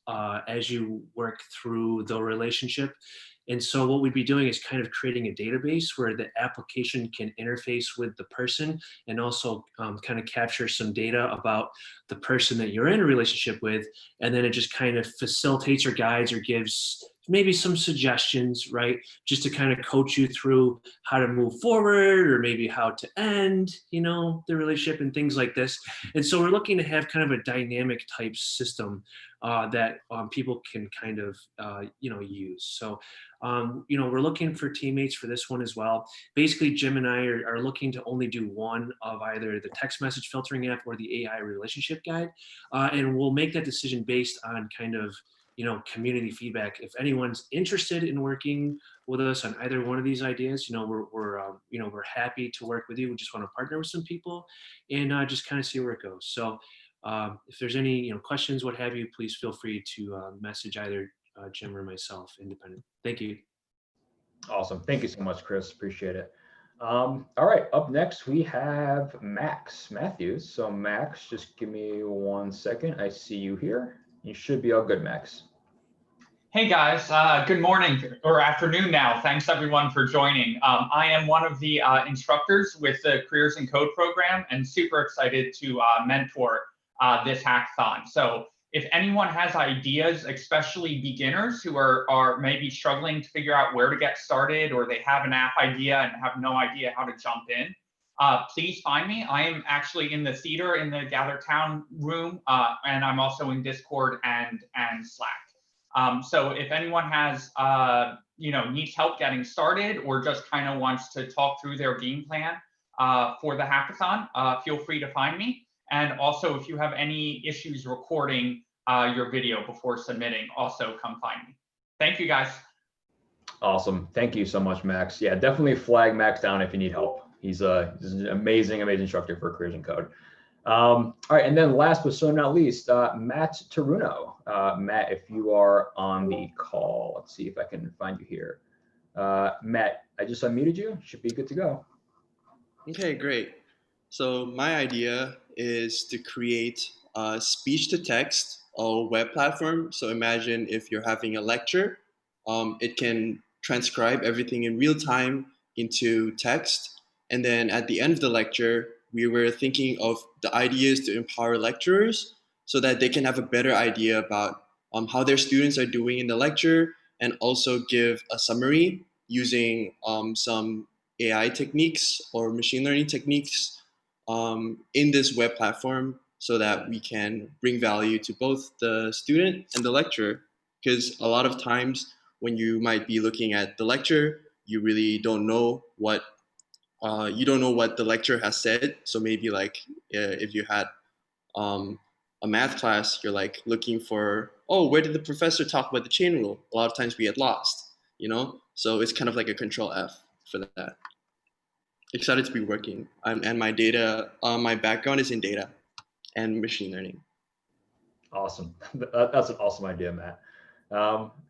as you work through the relationship. And so what we'd be doing is kind of creating a database where the application can interface with the person, and also kind of capture some data about the person that you're in a relationship with. And then it just kind of facilitates or guides or gives maybe some suggestions, right? Just to kind of coach you through how to move forward, or maybe how to end, the relationship and things like this. And so we're looking to have kind of a dynamic type system that people can kind of, use. So, we're looking for teammates for this one as well. Basically, Jim and I are looking to only do one of either the text message filtering app or the AI relationship guide. And we'll make that decision based on kind of, community feedback. If anyone's interested in working with us on either one of these ideas, we're happy to work with you. We just want to partner with some people and just kind of see where it goes. So if there's any questions, what have you, please feel free to message either Jim or myself independent. Thank you. Awesome. Thank you so much, Chris. Appreciate it. All right, up next we have Max Matthews. So Max, just give me 1 second. I see you here. You should be all good, Max. Hey guys, good morning or afternoon now. Thanks everyone for joining. I am one of the instructors with the Careers in Code program and super excited to mentor this hackathon. So if anyone has ideas, especially beginners who are maybe struggling to figure out where to get started, or they have an app idea and have no idea how to jump in, please find me. I am actually in the theater in the Gather Town room, and I'm also in Discord and Slack. So if anyone has, needs help getting started or just kind of wants to talk through their game plan for the hackathon, feel free to find me. And also, if you have any issues recording your video before submitting, also come find me. Thank you, guys. Awesome. Thank you so much, Max. Yeah, definitely flag Max down if you need help. He's an amazing instructor for Careers in Code. All right, and then last but certainly not least, Matt Taruno. Matt, if you are on the call, let's see if I can find you here. Matt, I just unmuted you. Should be good to go. Okay, great. So my idea is to create a speech-to-text or web platform. So imagine if you're having a lecture, it can transcribe everything in real time into text. And then at the end of the lecture, we were thinking of the ideas to empower lecturers so that they can have a better idea about how their students are doing in the lecture, and also give a summary using some AI techniques or machine learning techniques in this web platform, so that we can bring value to both the student and the lecturer. Because a lot of times when you might be looking at the lecture, you really don't know what the lecturer has said. So maybe like if you had a math class, you're like looking for, oh, where did the professor talk about the chain rule? A lot of times we get lost, So it's kind of like a control F for that. Excited to be working. And my background is in data and machine learning. Awesome. That's an awesome idea, Matt.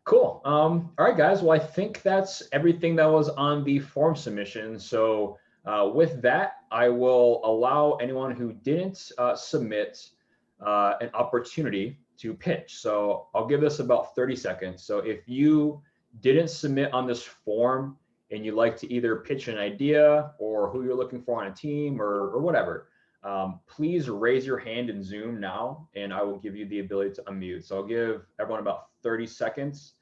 Cool. All right, guys. Well, I think that's everything that was on the form submission. So with that, I will allow anyone who didn't submit an opportunity to pitch. So I'll give this about 30 seconds. So if you didn't submit on this form and you'd like to either pitch an idea or who you're looking for on a team or whatever, please raise your hand in Zoom now, and I will give you the ability to unmute. So I'll give everyone about 30 seconds.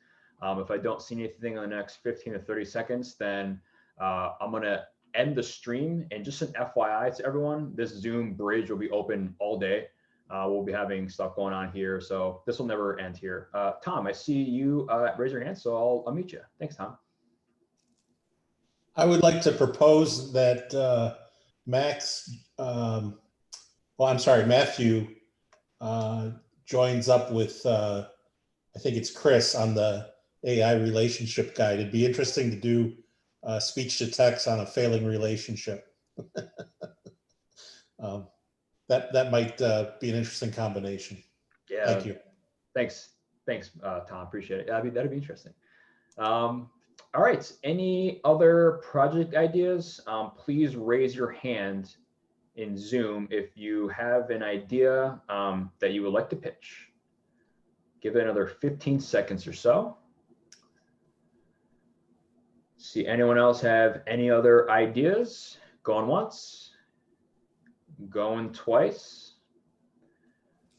If I don't see anything in the next 15 to 30 seconds, then I'm gonna end the stream. And just an FYI to everyone, this Zoom bridge will be open all day. We'll be having stuff going on here, so this will never end here. Tom, I see you raise your hand, so I'll unmute you. Thanks, Tom. I would like to propose that Matthew joins up with, I think it's Chris, on the AI relationship guide. It'd be interesting to do speech to text on a failing relationship. That might be an interesting combination. Yeah. Thank you. Thanks, Tom. Appreciate it. That'd be interesting. All right. Any other project ideas? Please raise your hand in Zoom if you have an idea that you would like to pitch. Give it another 15 seconds or so. See anyone else have any other ideas? Going once, going twice.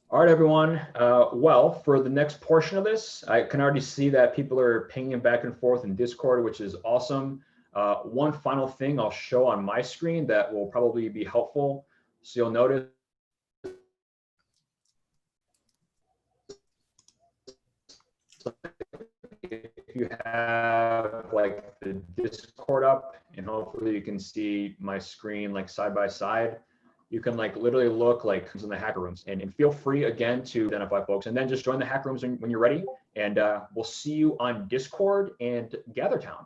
All right, everyone. Well, for the next portion of this, I can already see that people are pinging back and forth in Discord, which is awesome. One final thing I'll show on my screen that will probably be helpful. So you'll notice if you have like the Discord up, and hopefully you can see my screen like side by side. You can like literally look like who's in the hacker rooms, and feel free again to identify folks, and then just join the hacker rooms when you're ready. And we'll see you on Discord and GatherTown.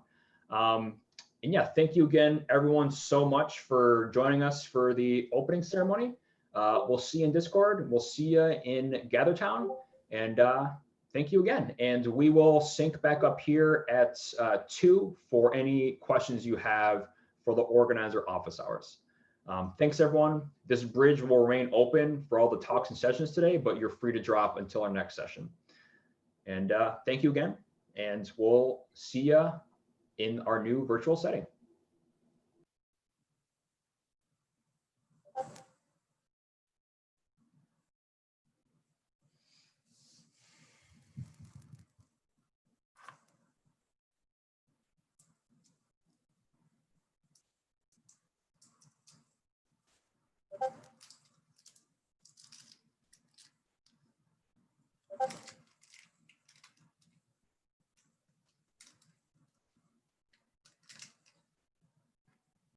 And yeah, thank you again, everyone, so much for joining us for the opening ceremony. We'll see you in Discord. We'll see you in GatherTown. And thank you again. And we will sync back up here at 2 for any questions you have for the organizer office hours. Thanks, everyone. This bridge will remain open for all the talks and sessions today, but you're free to drop until our next session. And thank you again. And we'll see you in our new virtual setting. Okay.